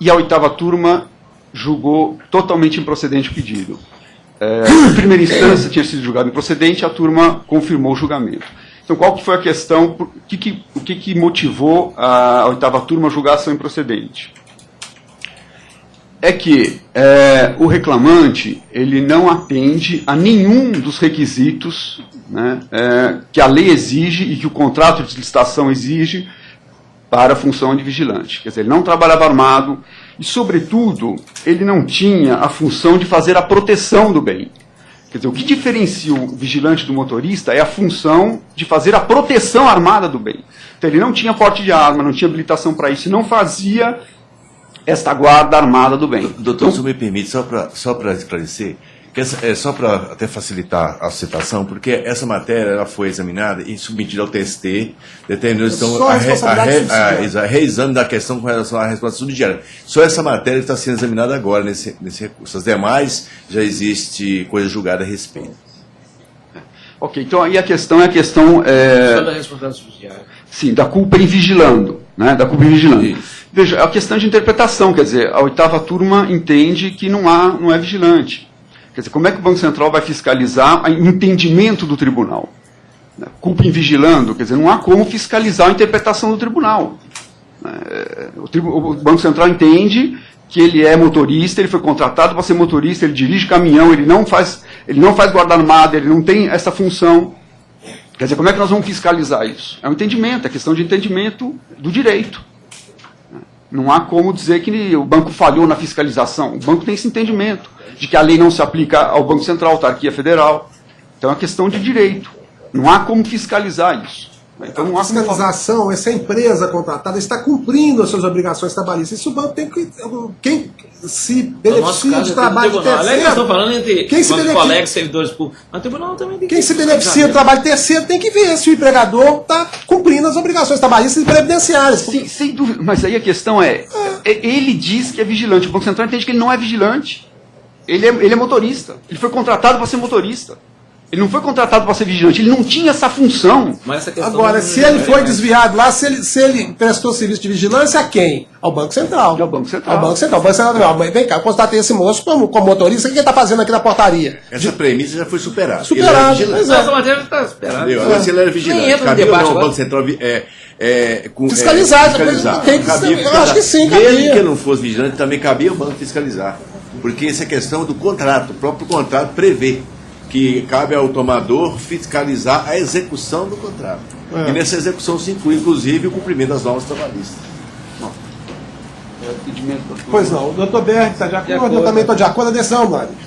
e a 8ª turma julgou totalmente improcedente o pedido. Em primeira instância tinha sido julgado improcedente, a turma confirmou o julgamento. Então, qual que foi a questão, o que motivou a 8ª turma a julgar a ação improcedente? É que o reclamante ele não atende a nenhum dos requisitos, né, que a lei exige e que o contrato de licitação exige para a função de vigilante. Quer dizer, ele não trabalhava armado e, sobretudo, ele não tinha a função de fazer a proteção do bem. Quer dizer, o que diferencia o vigilante do motorista é a função de fazer a proteção armada do bem. Então, ele não tinha porte de arma, não tinha habilitação para isso, e não fazia esta guarda armada do bem. Doutor, se me permite, só para esclarecer, que só para até facilitar a citação, porque essa matéria ela foi examinada e submetida ao TST, determinou a reexame da questão com relação à resposta subsidiária. Só essa matéria está sendo examinada agora nesse recurso. As demais já existe coisa julgada a respeito. Ok, então aí a questão é a questão... da responsabilidade subsidiária. Sim, da culpa em vigilando. Né, da culpa em vigilando. Isso. Veja, é a questão de interpretação, quer dizer, a 8ª turma entende que não é vigilante. Quer dizer, como é que o Banco Central vai fiscalizar o entendimento do tribunal? Culpa em vigilando, quer dizer, não há como fiscalizar a interpretação do tribunal. O Banco Central entende que ele é motorista, ele foi contratado para ser motorista, ele dirige caminhão, ele não faz guarda armada, ele não tem essa função. Quer dizer, como é que nós vamos fiscalizar isso? É um entendimento, é questão de entendimento do direito. Não há como dizer que o banco falhou na fiscalização. O banco tem esse entendimento de que a lei não se aplica ao Banco Central, autarquia federal. Então é uma questão de direito. Não há como fiscalizar isso. Então, não há fiscalização, essa empresa contratada está cumprindo as suas obrigações trabalhistas. Isso o banco tem que... Quem se beneficia de trabalho de terceiro... Estou falando entre quem se beneficia, colegas servidores públicos. Mas o tribunal também tem que... Quem se beneficia do trabalho de terceiro tem que ver se o empregador está cumprindo as obrigações trabalhistas e previdenciárias. Sim, sem dúvida. Mas aí a questão ele diz que é vigilante. O Banco Central entende que ele não é vigilante. Ele é motorista. Ele foi contratado para ser motorista. Ele não foi contratado para ser vigilante, ele não tinha essa função. Agora, se ele foi desviado lá, se ele prestou serviço de vigilância a quem? Ao Banco Central. Ao Banco Central. Ao Banco Central. O Banco Central, vem cá, eu constatei esse moço como motorista, o que ele está fazendo aqui na portaria? Essa premissa já foi superada. Superada, essa matéria está superada. Agora, se ele era vigilante, cabia o Banco Central fiscalizar. Eu acho que sim, cabia. Mesmo que não fosse vigilante, também cabia o banco fiscalizar. Porque essa é questão do contrato. O próprio contrato prevê que cabe ao tomador fiscalizar a execução do contrato. E nessa execução se inclui, inclusive, o cumprimento das normas trabalhistas. Pois não, o doutor Berg está de acordo, eu também estou de acordo, a decisão, Mário.